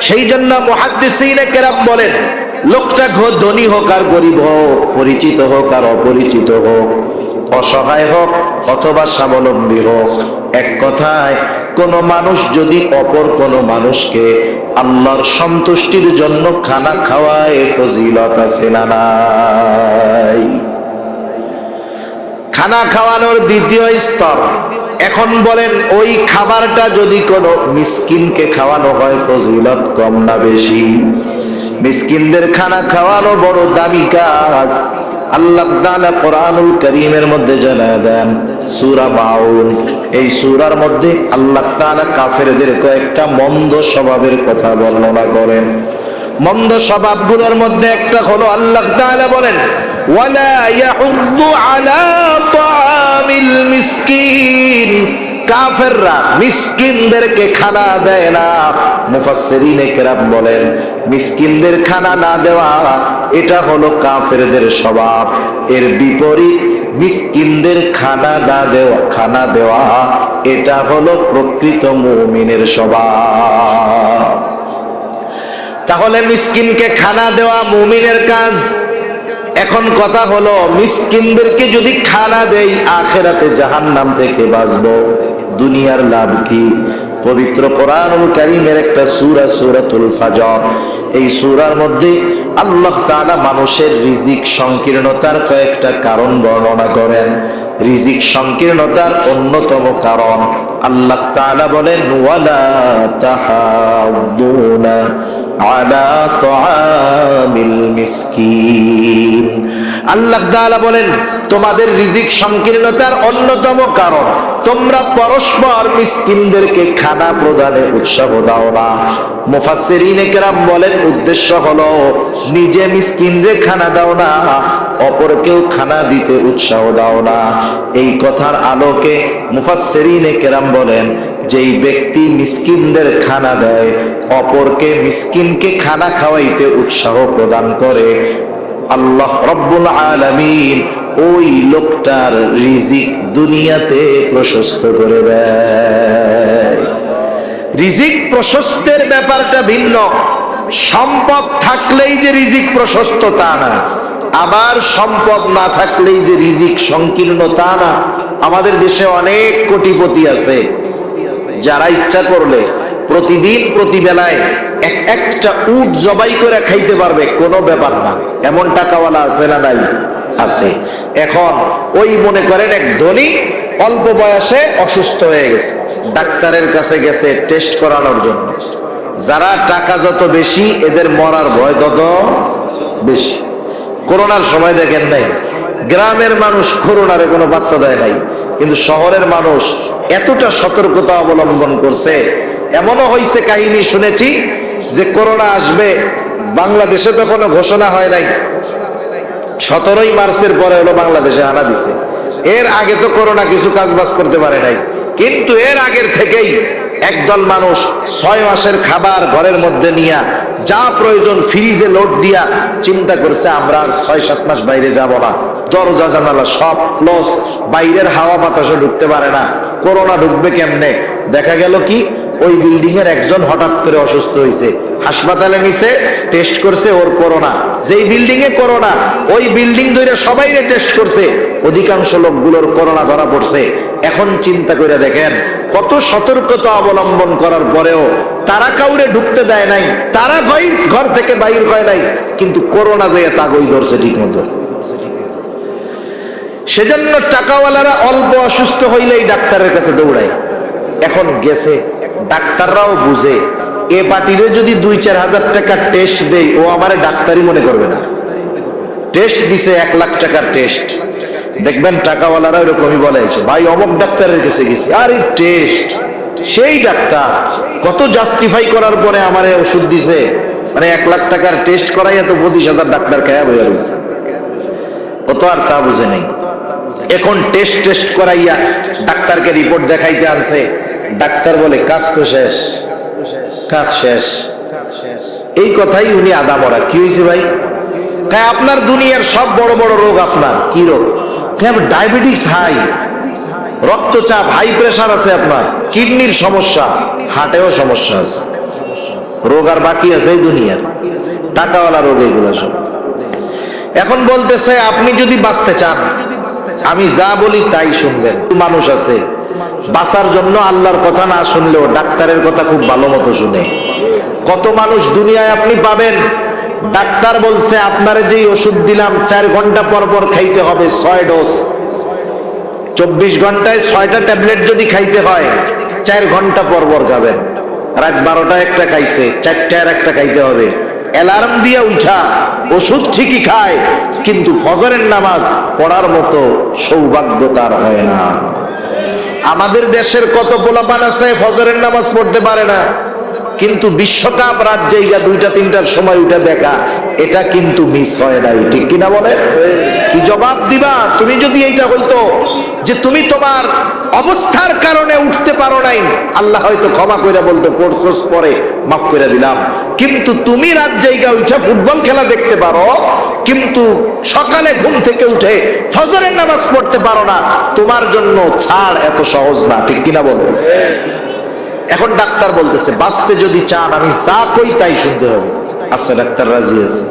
সেই জন্য মুহাদ্দিসিনে কেরাম বলেন, লোকটা ধনী হোক আর গরিব হোক, পরিচিত হোক আর অপরিচিত হোক, অসহায় হোক অথবা স্বাবলম্বী হোক, এক কথায় কোন মানুষ যদি অপর কোন মানুষকে আল্লাহর সন্তুষ্টির জন্য খানা খাওয়ায়, ফজিলত আছে না নাই? খানা খাওয়ানোর দ্বিতীয় স্তর। এখন বলেন, ওই খাবারটা যদি কোনো মিসকিনকে খাওয়ানো হয়, ফজিলত কম না বেশি? মিসকিনদের খানা খাওয়ানো বড় দামি কাজ। আল্লাহ তাআলা কোরআনুল কারীমের মধ্যে জানায় দেন, সূরা মাউন, এই সূরার মধ্যে আল্লাহ তাআলা কাফেরদের কয়েকটা মন্দ স্বভাবের কথা বর্ণনা করেন। মন্দ স্বভাবগুলোর মধ্যে একটা হলো, আল্লাহ তাআলা বলেন, ওয়ালা ইয়াহুদ্দু আলা তাআমিল মিসকিন, কাফেররা মিসকিনদেরকে খানা দেয় না। মুফাসসিরিনে কেরাম বলেন, মিসকিনদের খানা না দেওয়া এটা হলো কাফেরদের স্বভাব। এর বিপরীত মিসকিনদের খানা দেওয়া এটা হলো প্রকৃত মুমিনের স্বভাব। তাহলে মিসকিনকে খানা দেওয়া মুমিনের কাজ। এখন কথা হলো, মিসকিনদেরকে যদি খানা দেই, আখিরাতে জাহান্নাম থেকে বাঁচবো, দুনিয়ার লাভ কি? পবিত্র কোরআনুল কারীমের একটা সূরা, সূরাতুল ফাজর, এই সূরার মধ্যে আল্লাহ তাআলা মানুষের রিজিক সংকীর্ণতার কয়েকটা কারণ বর্ণনা করেন। রিজিক সংকীর্ণতার অন্যতম কারণ আল্লাহ তাআলা বলেন, ওয়ালা তাহাদ্দুনা আলা তুআমিল মিসকিন। আল্লাহ তাআলা বলেন তোমাদের রিজিক সংকীর্ণতার অন্যতম কারণ তোমরা পরস্পর মিসকিনদেরকে খানা প্রদানে উৎসাহ দাও না। মুফাসসিরিনে কেরাম বলেন উদ্দেশ্য হলো নিজে মিসকিনদের খানা দাও না, অপরকেও খানা দিতে উৎসাহ দাও না। এই কথার আলোকে মুফাসসিরিনে কেরাম বলেন যেই ব্যক্তি মিসকিনদের খানা দেয়, অপরকে মিসকিনকে খানা খাওয়াইতে উৎসাহ প্রদান করে, আল্লাহ রব্বুল আলামিন ওই লোকটার রিজিক দুনিয়াতে প্রশস্ত করে দেয়। রিজিক প্রশস্তের ব্যাপারটা ভিন্ন। সম্পদ থাকলেই যে রিজিক প্রশস্ত তা না, আবার সম্পদ না থাকলেই যে রিজিক সংকীর্ণ তা না। আমাদের দেশে অনেক কোটিপতি আছে যারা ইচ্ছা করলে প্রতিদিন প্রতিবেলায় একটা উট জবাই করে খাইতে পারবে, কোনো ব্যাপার না। এমন টাকাওয়ালা আছে না নাই? আছে। এখন ওই মনে করেন এক ধনী অল্প বয়সে অসুস্থ হয়ে গেছে, ডাক্তারের কাছে গেছে টেস্ট করানোর জন্য। যারা টাকা যত বেশি এদের মরার ভয় তত বেশি। করোনার সময় দেখেন নাই গ্রামের মানুষ করোনারে কোনো বার্তা দেয় নাই, কিন্তু শহরের মানুষ এতটা সতর্কতা অবলম্বন করছে। এমনও হয়েছে, কাহিনী শুনেছি যে করোনা আসবে বাংলাদেশে তো কোনো ঘোষণা হয় নাই, 17ই মার্চের পরে হলো বাংলাদেশে আনা দিছে। এর আগে তো করোনা কিছু কাজবাজ করতে পারে নাই, কিন্তু এর আগের থেকেই একদল মানুষ 6 মাসের খাবার ঘরের মধ্যে নিয়ে যা প্রয়োজন ফ্রিজে লোড দিয়া চিন্তা করছে আমরা 6-7 মাস বাইরে যাব না, দরজা জানালা সব ক্লোজ, বাইরের হাওয়া বাতাসও ঢুকতে পারে না, করোনা ঢুকবে কেমনে? দেখা গেল কি ওই বিল্ডিং এর একজন হঠাৎ করে অসুস্থ হয়েছে, হাসপাতালে নিছে, টেস্ট করছে ওর করোনা। যেই বিল্ডিং এ করোনা, ওই বিল্ডিং ধরে সবাইরে টেস্ট করছে, অধিকাংশ লোকগুলোর করোনা ধরা পড়ছে। এখন চিন্তা করে দেখেন কত সতর্কতা অবলম্বন করার পরেও তারা কাউরে ঢুকতে দেয় নাই, তারা ঘর থেকে বাইর হয় নাই, কিন্তু করোনা যেয়ে তাগই ধরছে ঠিক মতো। সেজন্য টাকাওয়ালারা অল্প অসুস্থ হইলেই ডাক্তারের কাছে দৌড়ায়। এখন গেছে, ডাক্তাররাও বুঝে এ পার্টিরে যদি 2-4 হাজার টাকা টেস্ট দেই ও আমারে ডাক্তারই মনে করবে না। টেস্ট দিছে 1 লাখ টাকার টেস্ট, দেখবেন টাকাওয়ালারা এরকমই বলে ভাই অমুক ডাক্তারের কাছে গেছি, আরে টেস্ট সেই ডাক্তার কত জাস্টিফাই করার পরে আমারে ওষুধ দিছে, মানে 1 লাখ টাকার টেস্ট করাই এত 25,000 ডাক্তার খায়া বইয়া রয়েছে, কত আর তা বুঝে নেই। এখন টেস্ট করাইয়া ডাক্তারকে রিপোর্ট দেখাইতে আনছে, ডাক্তার বলে কাজ তো শেষ, কাজ শেষ। এই কথাই উনি আদা মরা। কি হয়েছে ভাই? আপনার দুনিয়ার সব বড় বড় রোগ, আপনার কি রোগ? ডায়াবেটিস হাই, রক্তচাপ, হাই প্রেসার আছে, আপনার কিডনির সমস্যা, হার্টেও সমস্যা আছে, রোগ আর বাকি আছে এই দুনিয়ার, টাকাওয়ালা রোগ এগুলো সব। এখন বলতেছে আপনি যদি বাঁচতে চান আমি যা বলি তাই শুনবেন। মানুষ আছে বাঁচার জন্য আল্লাহর কথা না শুনলেও ডাক্তারের কথা খুব ভালো মতো শুনে। কত মানুষ দুনিয়ায় আপনি পাবেন, ডাক্তার বলছে আপনার যেই ওষুধ দিলাম 4 ঘন্টা পর পর খাইতে হবে 6 ডোজ, 24 ঘন্টায় 6টা ট্যাবলেট যদি খাইতে হয় 4 ঘন্টা পর পর যাবেন। রাত 12টা একটা খাইছে, 4টা আর একটা খাইতে হবে। অ্যালার্ম দিয়ে উঠা ওষুধ ঠিকই খায়, কিন্তু ফজরের নামাজ পড়ার মতো সৌভাগ্য তার হয় না। আমাদের দেশের কত পোলাপান আছে ফজরের নামাজ পড়তে পারে না, কিন্তু বিশ্বকাপ রাত জায়গা 2টা-3টার সময় উঠে দেখা, এটা কিন্তু মিস হয় নাই, ঠিক কিনা বলে? কি জবাব দিবা তুমি যদি এইটা হইতো যে তুমি তোমার অবস্থার কারণে উঠতে পারো নাই, আল্লাহ হয়তো ক্ষমা করে বলতো পড়ছস পরে মাফ করে দিলাম, কিন্তু তুমি রাত জায়গা উঠে ফুটবল খেলা দেখতে পারো, কিন্তু সকালে ঘুম থেকে উঠে ফজরের নামাজ পড়তে পারো না, তোমার জন্য ছাড় এত সহজ না, ঠিক কিনা বলো? এখন ডাক্তার বলতেছে বাঁচতে যদি চান আমি যা কই তাই শুনতে হবে। আচ্ছা ডাক্তার রাজি আছে,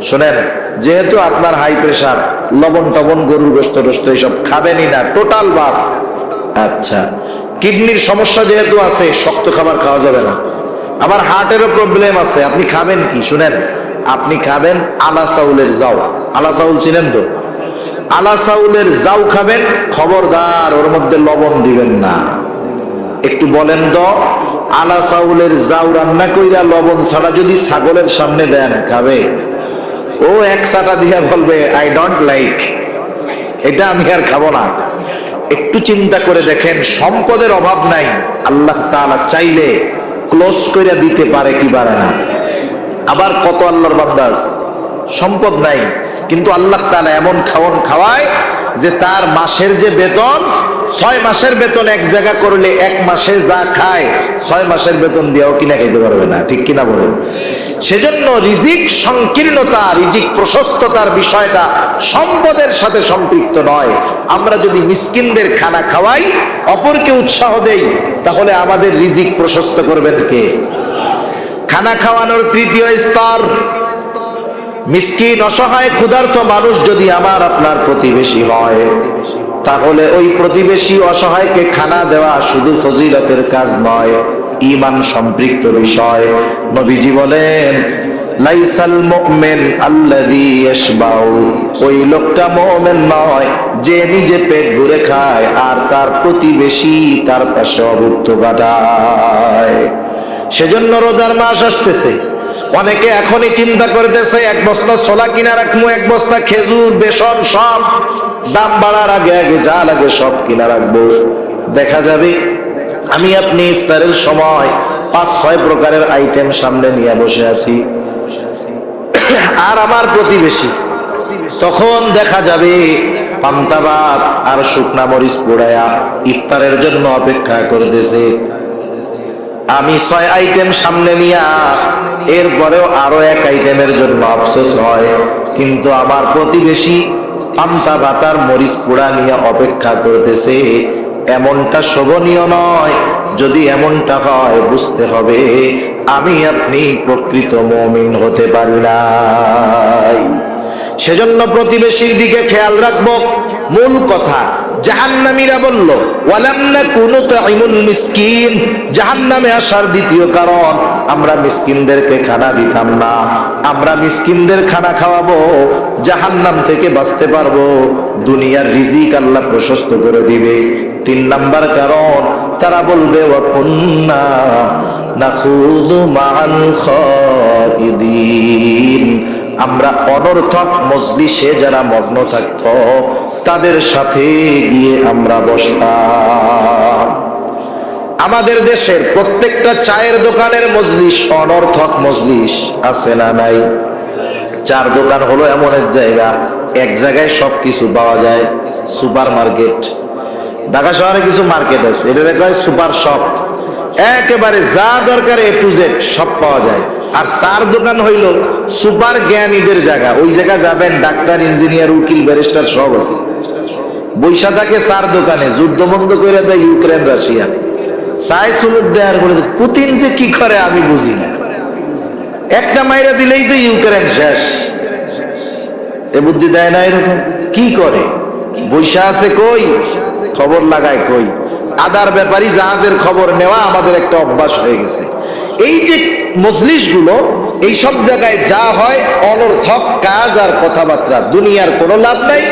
শোনেন যেহেতু আপনার হাই প্রেসার, লবণ টবণ গরুর গোশত টোস্ত এইসব খাবেনই না, টোটাল বাদ। আচ্ছা কিডনির সমস্যা যেহেতু আছে শক্ত খাবার খাওয়া যাবে না, আবার হার্টেরও প্রবলেম আছে, আপনি খাবেন কি? শুনেন আপনি খাবেন আলা চাউলের জাউ। আলা চাউল চিনেন তো? আলা চাউলের জাউ খাবেন, খবরদার ওর মধ্যে লবণ দিবেন না। একটু বলেন তো আলা চাউলের জাউ রান্না কইরা লবণ ছাড়া যদি ছাগলের সামনে দেন খাবে? ও এক চাটা দিয়া বলবে আই ডোন্ট লাইক, এটা আমি আর খাবো না। একটু চিন্তা করে দেখেন, সম্পদের অভাব নাই, আল্লাহ তাআলা চাইলে ক্লোজ কইরা দিতে পারে কি পারে না? আবার কত আল্লাহর বান্দা আছে সম্পদ নাই, কিন্তু আল্লাহ তাআলা এমন খাওয়ান খাওয়ায় যে তার মাসের যে বেতন, 6 মাসের বেতন এক জায়গা করলে 1 মাসে যা খায় 6 মাসের বেতন দিয়েও কিনা খেতে পারবে না, ঠিক কিনা বলেন? সেজন্য রিজিক সংকীর্ণতা, রিজিক প্রশস্ততার বিষয়টা সম্পদের সাথে সম্পৃক্ত নয়। আমরা যদি মিসকিনদের খানা খাওয়াই, অপরকে উৎসাহ দেই, তাহলে আমাদের রিজিক প্রশস্ত করবেন কে? খানা খাওয়ানোর তৃতীয় স্তর, মিসকিন অসহায় ক্ষুধার্ত মানুষ যদি আমার আপনার প্রতিবেশী হয়, তাহলে ওই প্রতিবেশী অসহায়কে খানা দেওয়া শুধু ফজিলতের কাজ নয়, ঈমান সম্পৃক্ত বিষয়। নবীজি বলেন, লাইসাল মুমিন আল্লাযী ইয়াশবাউ, ওই লোকটা মুমিন নয় যে নিজে পেট ভরে খায় আর তার প্রতিবেশী তার পাশে অভুক্ত কাটায়। সেজন্য রোজার মাস আসতেছে, অনেকে এখনই চিন্তা করতেছে 1 বস্তা ছোলা কিনা রাখবো, 1 বস্তা খেজুর, বেসন, সব দাম বাড়ার আগে আগে যা লাগে সব কিনা রাখবো। দেখা যাবে আমি আপনি ইফতারের সময় 5-6 প্রকারের আইটেম সামনে নিয়ে বসে আছি, আর আমার প্রতিবেশী তখন দেখা যাবে পান্তা ভাত আর শুকনা মরিচ পোড়ায়া ইফতারের জন্য অপেক্ষা করতেছে। আমি 6 আইটেম সামনে নিয়া এরপরেও আরো 1 আইটেমের জন্য আফসোস হয়, কিন্তু আমার প্রতিবেশী পান্তা ভাত আর মরিচ পোড়া নিয়ে অপেক্ষা করতেছে। এমনটা শোভনীয় নয়। যদি এমনটা হয়, বুঝতে হবে আমি আপনি প্রকৃত মুমিন হতে পারি নাই। সেজন্য প্রতিবেশীর দিকে খেয়াল রাখবো। মূল কথা, জাহান্নামীরা বলল ওয়ালাম নাকুনু তুইমুল মিসকিন, জাহান্নামে আসার দ্বিতীয় কারণ, আমরা মিসকিনদেরকে খানা দিতাম না। আমরা মিসকিনদের খানা খাওয়াবো, জাহান্নাম থেকে বাঁচতে পারবো, দুনিয়ার রিজিক আল্লাহ প্রশস্ত করে দিবে। 3 নাম্বার কারণ, তারা বলবে ওয়া কুন্না নাখুদু মাআল খাইদিন, আমরা অনর্থক মজলিসে যারা মগ্ন থাকতো তাদের সাথে গিয়ে আমরা বসতাম। আমাদের দেশের প্রত্যেকটা চায়ের দোকানের মজলিস অনর্থক মজলিস আছে না নাই? চার দোকান হলো এমন এক জায়গা, এক জায়গায় সবকিছু পাওয়া যায়। সুপার মার্কেট, ঢাকা শহরে কিছু মার্কেট আছে, এটা কয় সুপার শপ, একেবারে যা দরকার A to Z সব পাওয়া যায়। আর চার দোকান হইল সুপার জ্ঞানীদের জায়গা, ওই জায়গা যাবেন ডাক্তার, ইঞ্জিনিয়ার, উকিল, ব্যারিস্টার সব আছে। বৈশা থাকে চার দোকানে, যুদ্ধ বন্ধ করে দেয় ইউক্রেন রাশিয়া, চাই সুলুক দেয়ার বলে পুতিন যে কি করে আমি বুঝি না, একটা মাইরা দিলেই তো ইউক্রেন শেষ। এ বুদ্ধি দেয় না, এরকম কি করে? বৈশা আছে কই, খবর লাগায় কই। আদার ব্যাপারী জাহাজের খবর নেওয়া আমাদের একটা অভ্যাস হয়ে গেছে। এই যে মজলিসগুলো, এই সব জায়গায় যা হয় অনর্থক কাজ আর কথাবার্তা, দুনিয়ার কোনো লাভ নাই,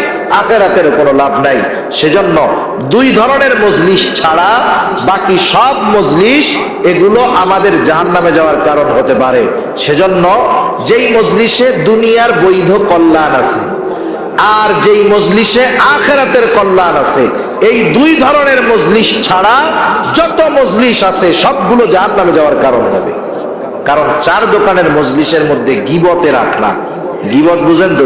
আখিরাতের কোনো লাভ নাই। সেজন্য 2 ধরনের মজলিস ছাড়া বাকি সব মজলিস, এগুলো আমাদের জাহান্নামে যাওয়ার কারণ হতে পারে। সেজন্য যেই মজলিসে দুনিয়ার বৈধ কল্যাণ আছে আর যেই মজলিসে আখিরাতের কল্যাণ আছে, এই 2 ধরনের মজলিস ছাড়া যত মজলিস আছে সবগুলো জাহান্নামে যাওয়ার কারণ হবে। কারণ 4 দোকানের মজলিসের মধ্যে গীবতের আখড়া। গীবত বুঝেন তো?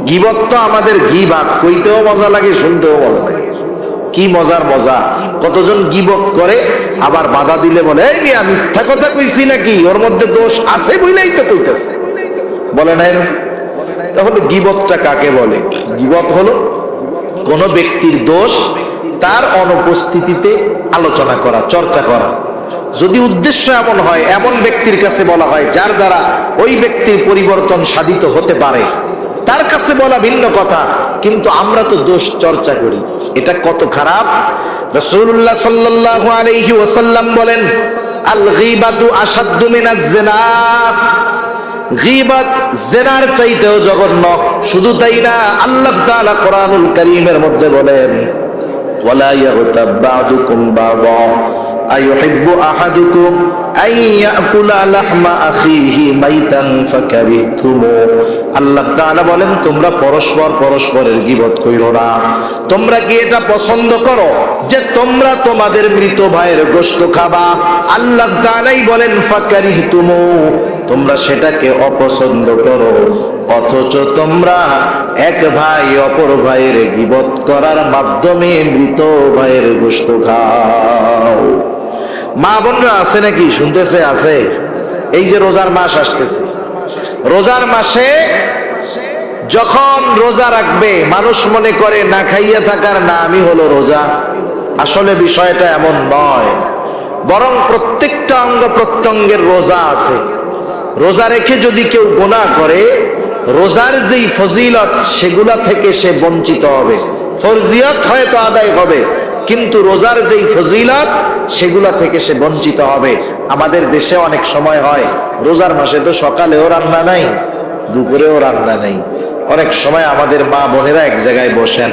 গীবত তো আমাদের গীবাত কইতেও মজা লাগে, শুনতেও মজা লাগে। কি মজার মজা! কতজন গীবত করে, আবার বাধা দিলে বলে এই মিয়া মিথ্যা কথা কইছি নাকি, ওর মধ্যে দোষ আছে বলেই তো কইতেছে, বলে না এরকম? তাহলে গীবতটা কাকে বলে? গীবত হলো কোন ব্যক্তির দোষ তার অনুপস্থিতিতে আলোচনা করা, চর্চা করা। যদি উদ্দেশ্য এমন হয়, এমন ব্যক্তির কাছে বলা হয় যার দ্বারা ওই ব্যক্তির পরিবর্তন সাধিত হতে পারে, তার কাছে বলা ভিন্ন কথা। কিন্তু আমরা তো দোষ চর্চা করি, এটা কত খারাপ! রাসূলুল্লাহ সাল্লাল্লাহু আলাইহি ওয়াসাল্লাম বলেন, আল গীবাতু আশাদ্দু মিনাজ জিনা, গীবত জিনার চাইতেও জঘন্য। শুধু তাই না, আল্লাহ তাআলা কোরআনুল কারীমের মধ্যে বলেন, ওয়ালা ইয়াগতাব বা'দুকুম বা'দা, আইয়ুহিব্বু আহাদুকুম আন ইয়াকুলা লাহমা আখিহি মাইতান ফাকারিহতুমু। আল্লাহ তাআলা বলেন, তোমরা পরস্পর পরস্পরের গীবত কইরো না। তোমরা কি এটা পছন্দ করো যে তোমরা তোমাদের মৃত ভাইয়ের গোশত খাবা? আল্লাহ তাআলাই বলেন ফাকারিহতুমু, তোমরা সেটাকে অপছন্দ করো, অথচ তোমরা এক ভাই অপর ভাইয়ের গীবত করার মাধ্যমে মৃত ভাইয়ের গোশত খাও। মা বোনরা আছে নাকি? শুনতেছে? আছে। এই যে রোজার মাস আসতেছে, রোজার মাসে যখন রোজা রাখবে মানুষ মনে করে না খাইয়া থাকার নামই হলো রোজা। আসলে বিষয়টা এমন নয়, বরং প্রত্যেকটা অঙ্গ প্রত্যঙ্গের রোজা আছে। রোজা রেখে যদি কেউ গুনাহ করে, রোজার যেই ফজিলত সেগুলা থেকে সে বঞ্চিত হবে। ফরজিয়ত হয়তো আদায় হবে, কিন্তু রোজার যেই ফজিলত সেগুলা থেকে সে বঞ্চিত হবে। আমাদের দেশে অনেক সময় হয়, রোজার মাসে তো সকালেও রান্না নাই, দুপুরেও রান্না নাই। অনেক সময় আমাদের মা বোনেরা এক জায়গায় বসেন,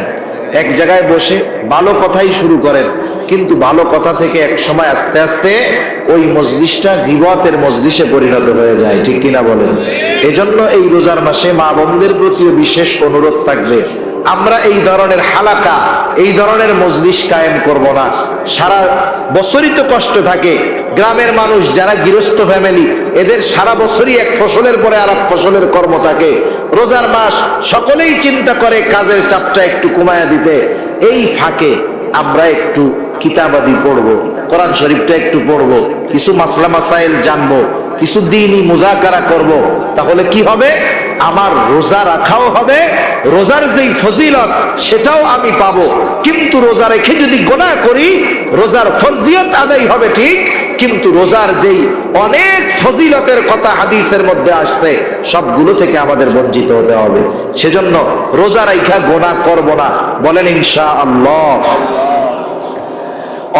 এক জায়গায় বসে ভালো কথাই শুরু করেন, কিন্তু ভালো কথা থেকে এক সময় আস্তে আস্তে ওই মজলিসটা গীবতের মজলিসে পরিণত হয়ে যায়। ঠিক কিনা বলেন? এজন্য এই রোজার মাসে মা বোনদের প্রতি বিশেষ অনুরোধ থাকবে, আমরা এই ধরনের হালাকা, এই ধরনের মজলিস কায়েম করব না। সারা বছরই তো কষ্ট থাকে। গ্রামের মানুষ যারা গৃহস্থ ফ্যামিলি, এদের সারা বছরই এক ফসলের পরে আর এক ফসলের কর্ম থাকে। রোজার মাস সকলেই চিন্তা করে কাজের চাপটা একটু কমায়া দিতে। এই ফাঁকে আমরা একটু কিতাবাদি পড়বো, কোরআন শরীফটা একটু পড়বো, কিছু মাসলা মাসাইল জানবো, কিছু দ্বীনি মুযাকারা করব। তাহলে কি হবে? আমার রোজা রাখাও হবে, রোজার যেই ফজিলত সেটাও আমি পাবো। কিন্তু রোজা রেখে যদি গুনাহ করি, রোজার ফরজিয়ত আদায় হবে ঠিক, কিন্তু রোজার যেই অনেক ফজিলতের কথা হাদিসের মধ্যে আসছে সবগুলো থেকে আমাদের বঞ্চিত হতে হবে। সেজন্য রোজা রাখা গুনাহ করব না, বলেন ইনশাআল্লাহ।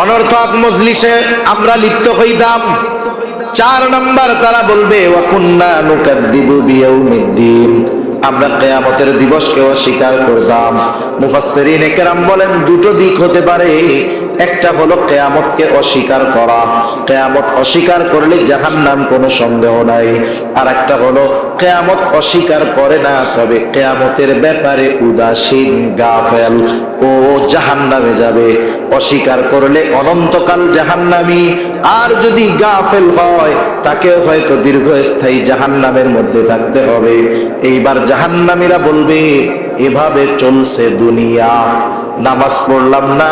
অনর্থক মজলিসে আমরা লিপ্ত হইতাম। 4 নাম্বার, তারা বলবে ওয়া কুন্না নুকাদ্দিবু বিয়াউমিদ্দিন, আমরা কিয়ামতের দিবসকে অস্বীকার করতাম। মুফাসসিরিনে কেরাম বলেন দুটো দিক হতে পারে। একটা হলো কিয়ামতকে অস্বীকার করা, কিয়ামত অস্বীকার করলে জাহান্নাম, কোনো সন্দেহ নাই। আর একটা হলো কিয়ামত অস্বীকার করে না, তবে কিয়ামতের ব্যাপারে উদাসীন, গাফেল, ও জাহান্নামে যাবে। অস্বীকার করলে অনন্তকাল জাহান্নামী, আর যদি গাফেল হয় তাকে হয়তো দীর্ঘস্থায়ী জাহান্নামের মধ্যে থাকতে হবে। এইবার জাহান্নামীরা বলবে এভাবে চলছে দুনিয়া, নামাজ পড়লাম না,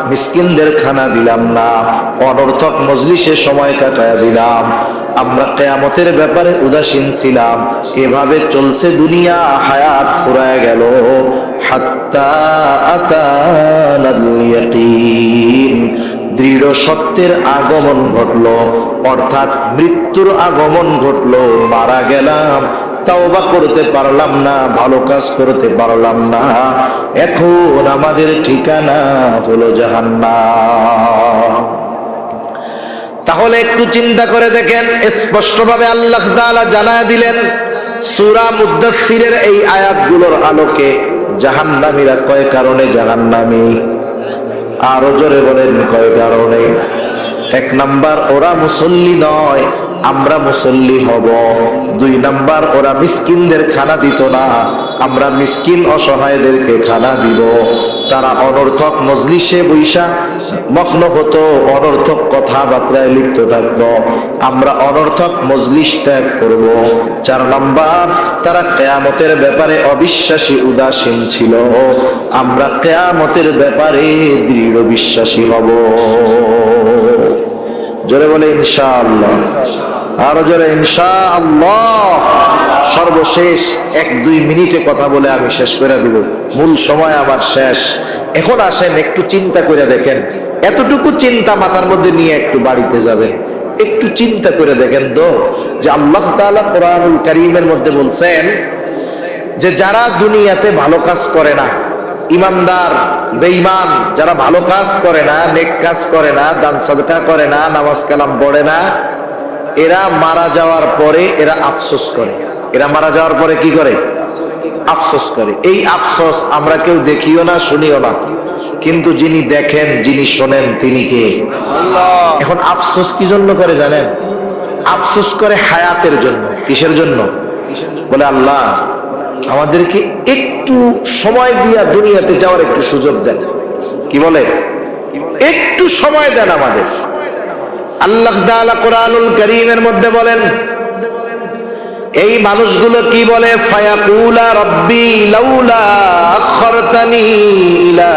মিসকিনদের খানা দিলাম না, অনর্থক মজলিসে সময় কাটায় দিলাম, আমরা কিয়ামতের ব্যাপারে উদাসীন ছিলাম, এভাবে চলছে দুনিয়া, হায়াত ফুরায় গেল। হাত্তা আতানাল ইয়াকিন, দৃঢ় সত্যের আগমন ঘটলো, অর্থাৎ মৃত্যুর আগমন ঘটলো। মারা গেলাম, তাওবা করতে পারলাম না, ভালো কাজ করতে পারলাম না, এখন আমাদের ঠিকানা হলো জাহান্নাম। তাহলে একটু চিন্তা করে দেখেন, স্পষ্টভাবে আল্লাহ তাআলা জানায় দিলেন সূরা মুদ্দাসসিরের এই আয়াতগুলোর আলোকে, জাহান্নামীরা কয় কারণে জাহান্নামী? আরো জোরে বলেন, কয় কারণে? 1 নাম্বার, ওরা মুসল্লি নয়, আমরা মুসল্লি হব। 2 নাম্বার, ওরা মিসকিনদের খানা দিত না, আমরা মিসকিন অসহায়দেরকে খানা দিব। তারা অনর্থক মজলিসে বৈশা মগ্ন হতো, অনর্থক কথাবার্তায় লিপ্ত থাকতো, আমরা অনর্থক মজলিস ত্যাগ করব। 4 নাম্বার, তারা কিয়ামতের ব্যাপারে অবিশ্বাসী, উদাসীন ছিল, আমরা কিয়ামতের ব্যাপারে দৃঢ় বিশ্বাসী হব। জোরে বলে ইনশাআল্লাহ, আরো জোরে ইনশাআল্লাহ। সর্বশেষ 1-2 মিনিটে কথা বলে আমি শেষ করে দিব, মূল সময় আমার শেষ। এখন আসেন একটু চিন্তা করে দেখেন, এতটুকু চিন্তা মাথার মধ্যে নিয়ে একটু বাড়িতে যাবেন, একটু চিন্তা করে দেখেন তো যে আল্লাহ তাআলা কোরআনুল কারীমের মধ্যে বলছেন যে যারা দুনিয়াতে ভালো কাজ করে না, ইমানদার বেঈমান, যারা ভালো কাজ করে না, নেক কাজ করে না, দান সাদকা করে না, নামাজ কালাম পড়ে না, এরা মারা যাওয়ার পরে এরা আফসোস করে। এরা মারা যাওয়ার পরে কি করে? আফসোস করে। এই আফসোস আমরা কেউ দেখিও না, শুনিও না, কিন্তু যিনি দেখেন, যিনি শোনেন, তিনি কে? এখন আফসোস কি জন্য করে জানেন? আফসোস করে হায়াতের জন্য। কিসের জন্য? বলে আল্লাহ আমাদেরকে একটু সময় দিয়া দুনিয়াতে যাওয়ার একটু সুযোগ দেন। কি বলে? একটু সময় দেন আমাদের। আল্লাহ তাআলা কোরআনুল কারীমের মধ্যে বলেন, এই মানুষগুলো কি বলে? ফায়াকুলা রাব্বি লাউলা আখরতানি ইলা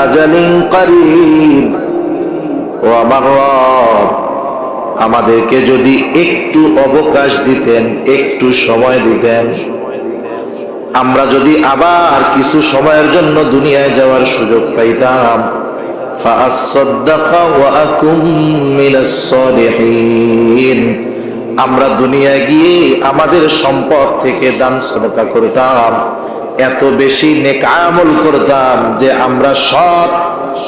আজালিন করিব, ও আমার রব আমাদেরকে যদি একটু অবকাশ দিতেন, একটু সময় দিতেন, আমরা যদি আবার কিছু সময়ের জন্য দুনিয়ায় যাওয়ার সুযোগ পাইতাম, ফাআসসাদদাকা ওয়া আকুম মিনাস সালিহিন, আমরা দুনিয়ায় গিয়ে আমাদের সম্পদ থেকে দান সদকা করতাম, এত বেশি নেক আমল করতাম যে আমরা সৎ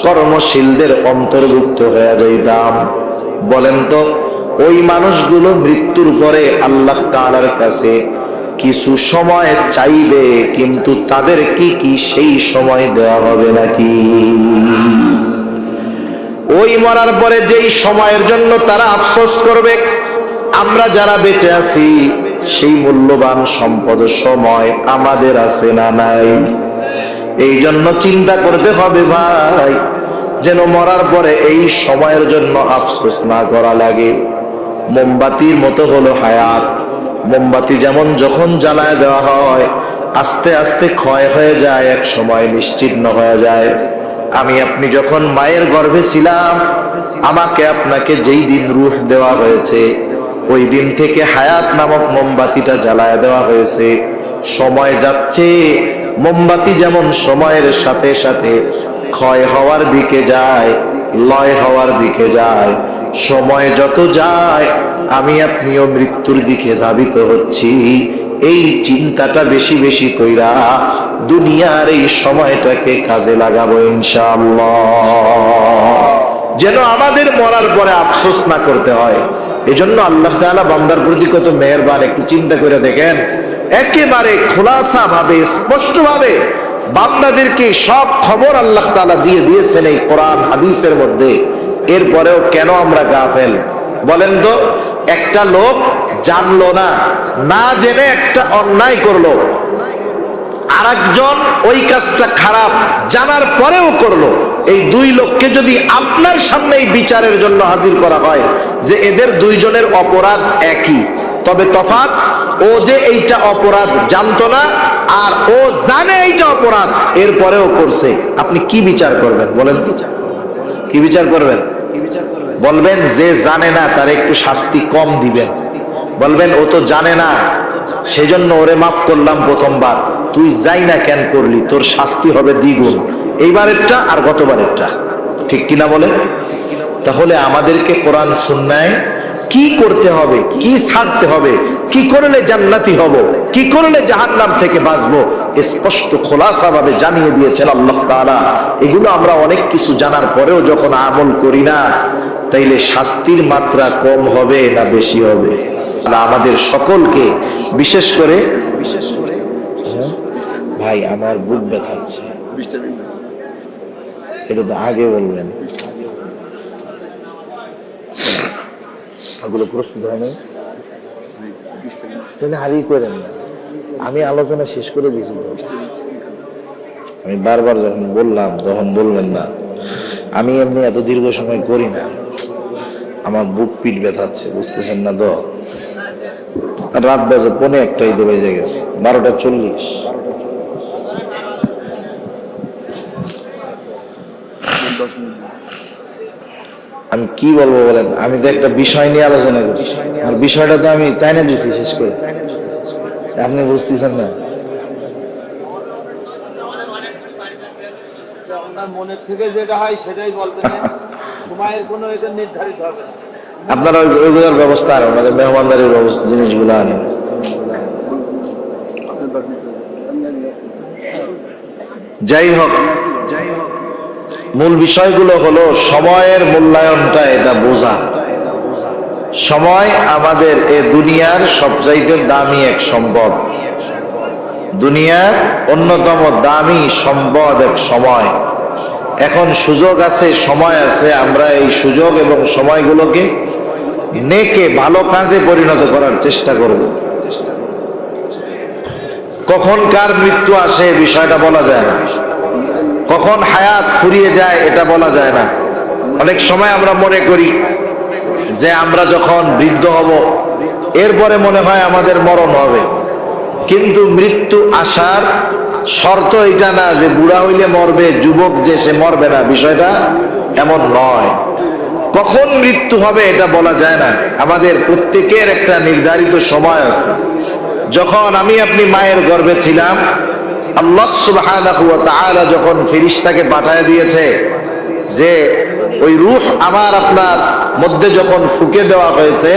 কর্মশীলদের অন্তর্ভুক্ত হয়ে যাইতাম। বলেন তো ওই মানুষগুলো মৃত্যুর পরে আল্লাহ তাআলার কাছে কিছু সময় চাইবে, কিন্তু তাদের কি সেই সময় দেওয়া হবে নাকি? ওই মরার পরে যেই সময়ের জন্য তারা আফসোস করবে, আমরা যারা বেঁচে আছি সেই মূল্যবান সম্পদ সময় আমাদের আছে না নাই? এই জন্য চিন্তা করতে হবে ভাই, যেন মরার পরে এই সময়ের জন্য আফসোস না করা লাগে। মোমবাতির মতো হলো হায়াত। মোমবাতি যেমন যখন জ্বালায় দেওয়া হয় আস্তে আস্তে ক্ষয় হয়ে যায়, এক সময় নিশ্চিহ্ন হয়ে যায়। আমি আপনি যখন মায়ের গর্ভে ছিলাম, আমাকে আপনাকে যেই দিন রূহ দেওয়া হয়েছে ওই দিন থেকে হায়াত নামক মোমবাতিটা জ্বালায় দেওয়া হয়েছে। সময় যাচ্ছে, মোমবাতি যেমন সময়ের সাথে সাথে ক্ষয় হওয়ার দিকে যায়, লয় হওয়ার দিকে যায়, সময় যত যায় আমি আপনিও মৃত্যুর দিকে ধাবিত হচ্ছি। এই চিন্তাটা বেশি বেশি কইরা দুনিয়ার এই সময়টাকে কাজে লাগাবো ইনশাআল্লাহ, যেন আমাদের মরার পরে আফসোস না করতে হয়। এজন্য আল্লাহ তাআলা বান্দার প্রতি কত মেহেরবান। একটু চিন্তা করে দেখেন, একেবারে খোলাসা ভাবে, স্পষ্ট ভাবে বান্দাদেরকে সব খবর আল্লাহ তাআলা দিয়ে দিয়েছেন এই কোরআন হাদিসের মধ্যে। এরপরেও কেন আমরা গাফেল? বলেন তো, একটা লোক জানলো না, না জেনে একটা অন্যায় করলো, আরেকজন ওই কাজটা খারাপ জানার পরেও করলো। এই দুই লোককে যদি আপনার সামনে এই বিচারের জন্য হাজির করা হয় যে এদের দুইজনের অপরাধ একই, তবে তফাৎ ও যে এইটা অপরাধ জানতো না আর ও জানে এইটা অপরাধ এরপরেও করছে, আপনি কি বিচার করবেন? বলেন, কি বিচার করবেন? বলবেন যে জানে না তার একটু শাস্তি কম দিবেন। বলবেন ও তো জানে না সেজন্য ওরে মাফ করলাম প্রথমবার, তুই যাই না কেন করলি, তোর শাস্তি হবে দ্বিগুণ, এইবারেরটা আর গতবারেরটা। ঠিক কিনা বলেন? তাহলে আমাদেরকে কোরআন সুন্নায় কি করতে হবে, কি ছাড়তে হবে, কি করলে জান্নাতি হব, কি করলে জাহান্নাম থেকে বাঁচবো, স্পষ্ট খোলাসা ভাবে জানিয়ে দিয়েছেন আল্লাহ তাআলা। এগুলো আমরা অনেক কিছু জানার পরেও যখন আমল করি না, তাইলে শাস্তির মাত্রা কম হবে না বেশি হবে? আমাদের সকলকে বিশেষ করে ভাই আমার বুক ব্যথাচ্ছে, এটা তো আগে বলবেন। ওগুলো প্রস্তুত হয় নাই, তাহলে হারিয়ে করেন না। আমি আলোচনা শেষ করে দিয়েছি, আমি বারবার যখন বললাম তখন বলবেন না। আমি এমনি এত দীর্ঘ সময় করি না, আমার বুক পিঠ ব্যথাচ্ছে, বুঝতেছেন না তো? রাত বাজে 1:45 বেজে গেছে, 12:40। আমি কি বলবো বলেন? আমি তো একটা বিষয় নিয়ে আলোচনা করছি, আর বিষয়টা তো আমি টাইনা দিচ্ছি শেষ করে, আপনি বুঝতেছেন না? মনের থেকে যেটা হয় সেটাই বলতে নেই, সময়ের কোনো এটা নির্ধারিত হবে না। আপনারা ওইগুলোর ব্যবস্থা আনেন, আমাদের মেহমানদারির জিনিসগুলো আনেন। যাই হোক, মূল বিষয়গুলো হলো সময়ের মূল্যায়নটা, এটা বোঝা। সময় আমাদের এ দুনিয়ার সবচাইতে দামি এক সম্পদ, দুনিয়ার অন্যতম দামি সম্পদ এক সময়। এখন সুযোগ আছে, সময় আছে, আমরা এই সুযোগ এবং সময়গুলোকে নেকে ভালো কাজে পরিণত করার চেষ্টা করব। কখন কার মৃত্যু আসে বিষয়টা বলা যায় না, কখন হায়াত ফুরিয়ে যায় এটা বলা যায় না। অনেক সময় আমরা মনে করি যে আমরা যখন বৃদ্ধ হব এরপরে মনে হয় আমাদের মরণ হবে, কিন্তু মৃত্যু আসার শর্ত এটা না যে বুড়া হইলে মরবে, যুবক যে সে মরবে না, বিষয়টা এমন নয়। কখন মৃত্যু হবে এটা বলা যায় না। আমাদের প্রত্যেকের একটা নির্ধারিত সময় আছে। যখন আমি আপনি মায়ের গর্ভে ছিলাম, আল্লাহ সুবহানাহু ওয়া তাআলা যখন ফেরেশতাকে পাঠিয়ে দিয়েছে যে ওই রূহ আমার আপনার মধ্যে যখন ফুঁকে দেওয়া হয়েছে,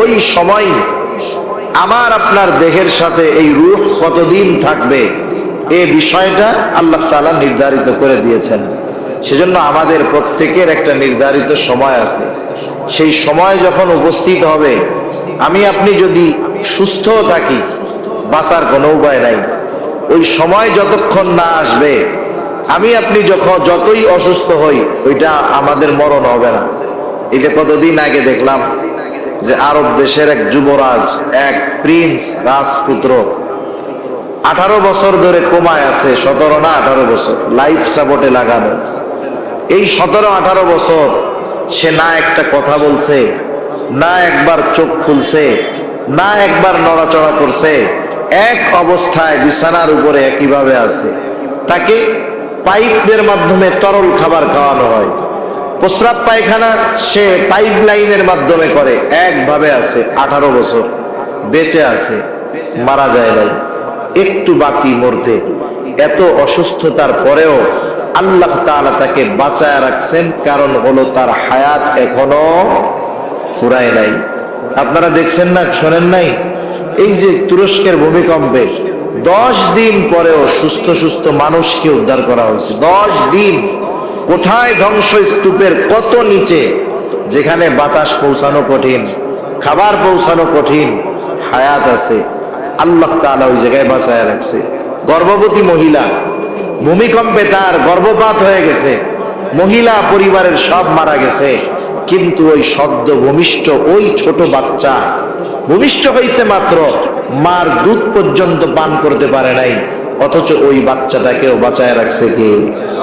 ওই সময় আমার আপনার দেহের সাথে এই রূহ কতদিন থাকবে এই বিষয়টা আল্লাহ তাআলা নির্ধারিত করে দিয়েছেন। সেজন্য আমাদের প্রত্যেকের একটা নির্ধারিত সময় আছে। সেই সময় যখন উপস্থিত হবে, আমি আপনি যদি সুস্থ থাকি, বাঁচার কোনো উপায় নাই। ওই সময় যতক্ষণ না আসবে, আমি আপনি যতই অসুস্থ হই, ওইটা আমাদের মরণ হবে না। এই যে কতদিন আগে দেখলাম যে আরব দেশের এক যুবরাজ, এক প্রিন্স রাজপুত্র 18 বছর ধরে কোমায় আছে, 17 না 18 বছর লাইফ সাপোর্টে লাগানো। এই 17-18 বছর সে না একটা কথা বলছে, না একবার চোখ খুলছে, না একবার নড়াচড়া করছে, এক অবস্থায় বিছানার উপরে একইভাবে আছে। তাকে পাইপের মাধ্যমে তরল খাবার খাওয়ানো হয়, প্রস্রাব পায়খানা সে পাইপ লাইনের মাধ্যমে করে, একভাবে আছে। 18 বছর বেঁচে আছে, মারা যায় নাই, একটু বাকি মরতে। এত অসুস্থতার পরেও আল্লাহ তাআলা তাকে বাঁচায় রাখছেন, কারণ হলো তার হায়াত এখনো ফুরায় নাই। আপনারা দেখছেন না, শোনেন নাই, এই যে তুরস্কের ভূমিকম্পে 10 দিন পরেও সুস্থ সুস্থ মানুষকে উদ্ধার করা হয়েছে। 10 দিন কোথায় ধ্বংসস্তূপের কত নিচে, যেখানে বাতাস পৌঁছানো কঠিন, খাবার পৌঁছানো কঠিন, হায়াত আছে, আল্লাহ তাআলা ওই জায়গায় বাঁচায় রাখছে। গর্ভবতী মহিলা, ভূমিকম্পে তার গর্ভপাত হয়ে গেছে, মহিলা পরিবারের সব মারা গেছে, কিন্তু ওই সদ্য ভূমিষ্ঠ ওই ছোট বাচ্চা ভূমিষ্ঠ হয়েছে মাত্র, মার দুধ পর্যন্ত পান করতে পারে নাই, অথচ ওই বাচ্চাটাকেও বাঁচায় রাখছে কে?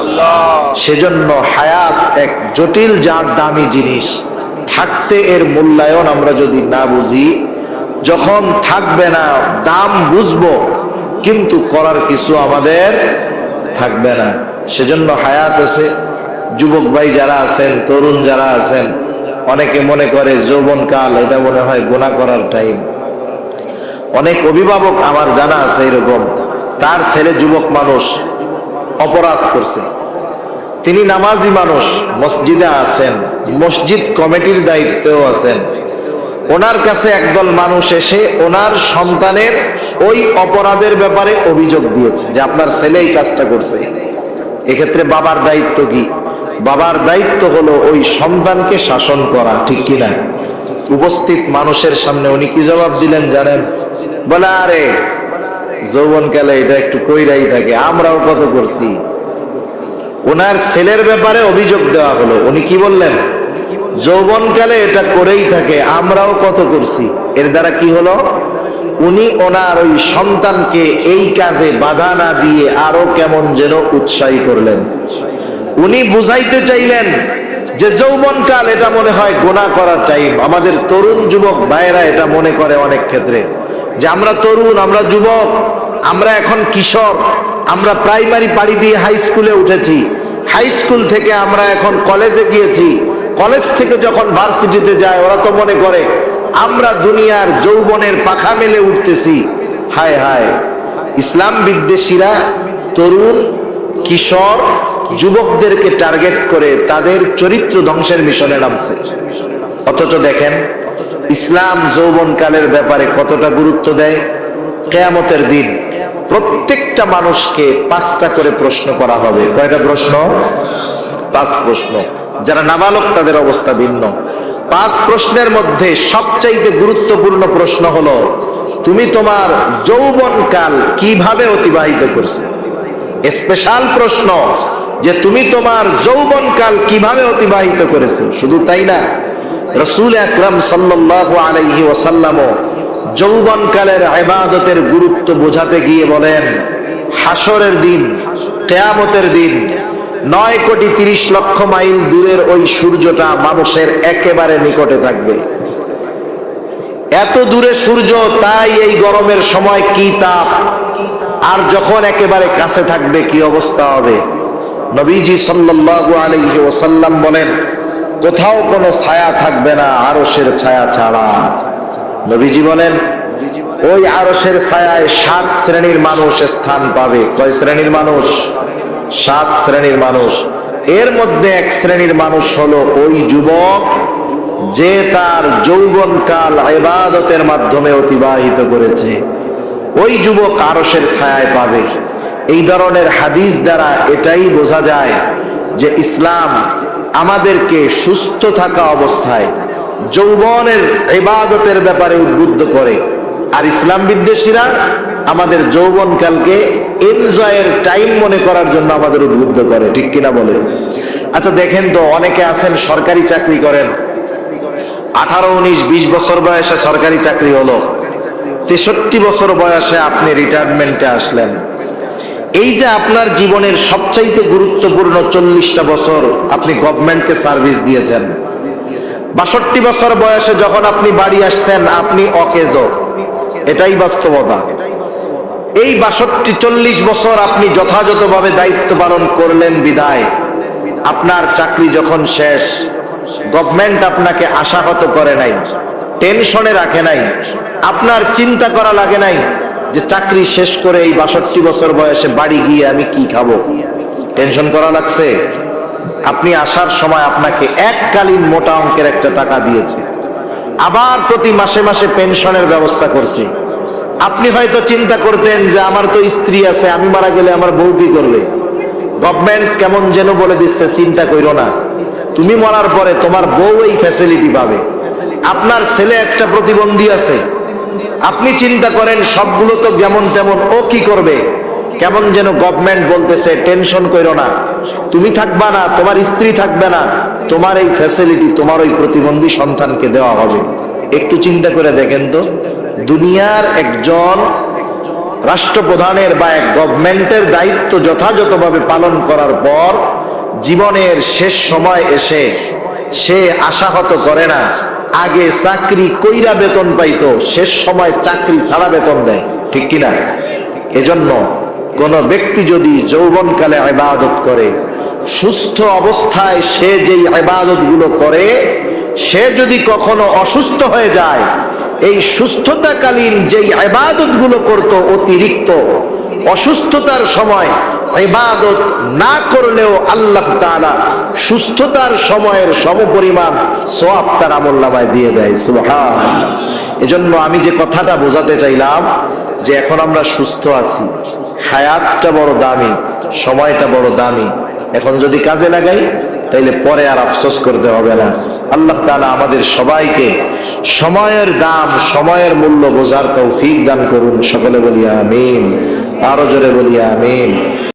আল্লাহ। সেজন্য হায়াত এক জটিল জাত দামি জিনিস। থাকতে এর মূল্যায়ন আমরা যদি না বুঝি, যখন থাকবে না দাম বুঝবো, কিন্তু করার কিছু আমাদের থাকবে না। সেজন্য হায়াত আছে। যুবক ভাই যারা আছেন, তরুণ যারা আছেন, অনেকে মনে করে যৌবনকাল এটা মনে হয় গুনাহ করার টাইম। অনেক অভিভাবক আমার জানা আছে এরকম, তার ছেলে যুবক মানুষ অপরাধ করছে, তিনি নামাজি মানুষ, মসজিদে আছেন, মসজিদ কমিটির দায়িত্বেও আছেন। ওনার কাছে একদল মানুষ এসে ওনার সন্তানের ওই অপরাধের ব্যাপারে অভিযোগ দিয়েছে যে আপনার ছেলে এই কাজটা করছে। এক্ষেত্রে বাবার দায়িত্ব কি? বাবার দায়িত্ব হলো ওই সন্তানকে শাসন করা, ঠিক কিনা? উপস্থিত মানুষের সামনে উনি কি জবাব দিলেন জানেন? বলে, আরে যৌবনকালে এটা একটু কইরাই থাকে, আমরাও কত করছি। ওনার ছেলের ব্যাপারে অভিযোগ দেওয়া হলো, উনি কি বললেন? যৌবনকালে এটা করেই থাকে, আমরাও কত করছি। এর দ্বারা কি হলো? উনি ওনার ওই সন্তানকে এই কাজে বাধা না দিয়ে আরো কেমন যেন উৎসাহী করলেন। উনি বুঝাইতে চাইলেন যে যৌবনকাল এটা মনে হয় গুনাহ করার টাইম। আমাদের তরুণ যুবক ভাইয়েরা এটা মনে করে অনেক ক্ষেত্রে যে আমরা তরুণ, আমরা যুবক, আমরা এখন কিশোর, আমরা প্রাইমারি পাড়ি দিয়ে হাই স্কুলে উঠেছি, হাই স্কুল থেকে আমরা এখন কলেজে গিয়েছি, কলেজ থেকে যখন ভার্সিটিতে যায় ওরা তো মনে করে আমরা দুনিয়ার যৌবনের পাখা মেলে উঠতেছি। হায় হায়, ইসলাম বিদ্বেষীরা তরুণ, কিশোর, যুবকদেরকে টার্গেট করে তাদের চরিত্র ধ্বংসের মিশনে নামছে। অথচ দেখেন ইসলাম যৌবনকালের ব্যাপারে কতটা গুরুত্ব দেয়। কিয়ামতের দিন প্রত্যেকটা মানুষকে 5টা করে প্রশ্ন করা হবে। কয়টা প্রশ্ন? 5 প্রশ্ন। যারা নাবালক তাদের অবস্থা ভিন্ন। 5 প্রশ্নের মধ্যে সবচাইতে গুরুত্বপূর্ণ প্রশ্ন হলো, তুমি তোমার যৌবনকাল কিভাবে অতিবাহিত করছো? স্পেশাল প্রশ্ন, যে তুমি তোমার যৌবনকাল কিভাবে অতিবাহিত করেছো। শুধু তাই না, রাসূল আকরাম সাল্লাল্লাহু আলাইহি ওয়াসাল্লামও যৌবনকালের ইবাদতের গুরুত্ব বোঝাতে গিয়ে বলেন, হাসরের দিন, কিয়ামতের দিন 9,30,00,000 মাইল দূরের ওই সূর্যটা মানুষের একেবারে নিকটে থাকবে। এত দূরে সূর্য, তাই এই গরমের সময় কি তাপ, আর যখন একেবারে কাছে থাকবে কি অবস্থা হবে। নবীজি সাল্লাল্লাহু আলাইহি ওয়াসাল্লাম বলেন, কোথাও কোনো ছায়া থাকবে না আরশের ছায়া ছাড়া। নবীজি বলেন, ওই আরশের ছায়ায় 7 শ্রেণীর মানুষ স্থান পাবে। কয় শ্রেণীর মানুষ? 7 শ্রেণীর মানুষ। এর মধ্যে এক শ্রেণীর মানুষ হলো ওই যুবক যে তার যৌবনকাল ইবাদতের মাধ্যমে অতিবাহিত করেছে। ওই যুবক আরশের ছায়ায় পাবে। এই ধরনের হাদিস দ্বারা এটাই বোঝা যায় যে ইসলাম আমাদেরকে সুস্থ থাকা অবস্থায় যৌবনের ইবাদতের ব্যাপারে উদ্বুদ্ধ করে, আর ইসলাম বিদ্বেষীরা আমাদের যৌবনকালকে এনজয়ের টাইম মনে করার জন্য আমাদের উদ্বুদ্ধ করে। ঠিক কিনা বলেন? আচ্ছা দেখেন তো, অনেকে আছেন সরকারি চাকরি করেন, 18, 19, 20 বছর বয়সে সরকারি চাকরি হলো, 63 বছর বয়সে আপনি রিটায়ারমেন্টে আসলেন। এই যে আপনার জীবনের সবচাইতে গুরুত্বপূর্ণ 40টা বছর আপনি গভর্নমেন্টকে সার্ভিস দিয়েছেন। 62 বছর বয়সে যখন আপনি বাড়ি আসছেন, আপনি অকেজো। এটাই বাস্তবতা। এই 62-40 বছর আপনি যথাযথভাবে দায়িত্ব পালন করলেন বিদায় আপনার চাকরি যখন শেষ, গভর্নমেন্ট আপনাকে আশাহত করে নাই, টেনশনে রাখে নাই, আপনার চিন্তা করা লাগে নাই যে চাকরি শেষ করে এই 62 বছর বয়সে বাড়ি গিয়ে আমি কি খাবো। টেনশন করা লাগছে? আপনি আসার সময় আপনাকে এককালীন মোটা অঙ্কের একটা টাকা দিয়েছে, আবার প্রতি মাসে মাসে পেনশনের ব্যবস্থা করছে। আপনি হয়তো চিন্তা করতেন যে আমার তো স্ত্রী আছে, আমি মারা গেলে আমার বউ কি করবে। গভর্নমেন্ট কেমন যেন বলে দিচ্ছে, চিন্তা কইরো না, তুমি মরার পরে তোমার বউ এই ফ্যাসিলিটি পাবে। আপনার ছেলে একটা প্রতিবন্ধী আছে, আপনি চিন্তা করেন সবগুলো তো যেমন তেমন, ও কি করবে। কেমন যেন গভর্নমেন্ট বলতেছে, টেনশন কইরো না, তুমি থাকবা না, তোমার স্ত্রী থাকবে না, তোমার এই ফ্যাসিলিটি তোমার ওই প্রতিবন্ধী সন্তানকে দেওয়া হবে। একটু চিন্তা করে দেখেন তো, দুনিয়ার একজন রাষ্ট্রপ্রধানের বা এক গভর্নমেন্টের দায়িত্ব যথাযথভাবে পালন করার পর জীবনের শেষ সময় এসে সে আশাহত করে না, আগে চাকরি কইরা বেতন পাইতো, শেষ সময় চাকরি ছাড়া বেতন দেয়। ঠিক কিনা? এজন্য কোন ব্যক্তি যদি যৌবনকালে ইবাদত করে, সুস্থ অবস্থায় সে যেই ইবাদত গুলো করে, সে যদি কখনো অসুস্থ হয়ে যায়, এই সুস্থতাকালীন যেই ইবাদত গুলো করত অতিরিক্ত, অসুস্থতার সময় ইবাদত না করলেও আল্লাহ তাআলা সুস্থতার সময়ের সমপরিমাণ সওয়াব তার আমলনামায় দিয়ে দেয়। সুবহানাল্লাহ। এজন্য আমি যে কথাটা বোঝাতে চাইলাম যে এখন আমরা সুস্থ আছি, হায়াতটা বড় দামি, সময়টা বড় দামি। এখন যদি কাজে লাগাই তাইলে পরে আর আফসোস করতে হবে না। আল্লাহ তাআলা আমাদের সবাইকে সময়ের দাম, সময়ের মূল্য বোঝার তৌফিক দান করুন। সকলে বলি আমিন, আরো জোরে বলি আমিন।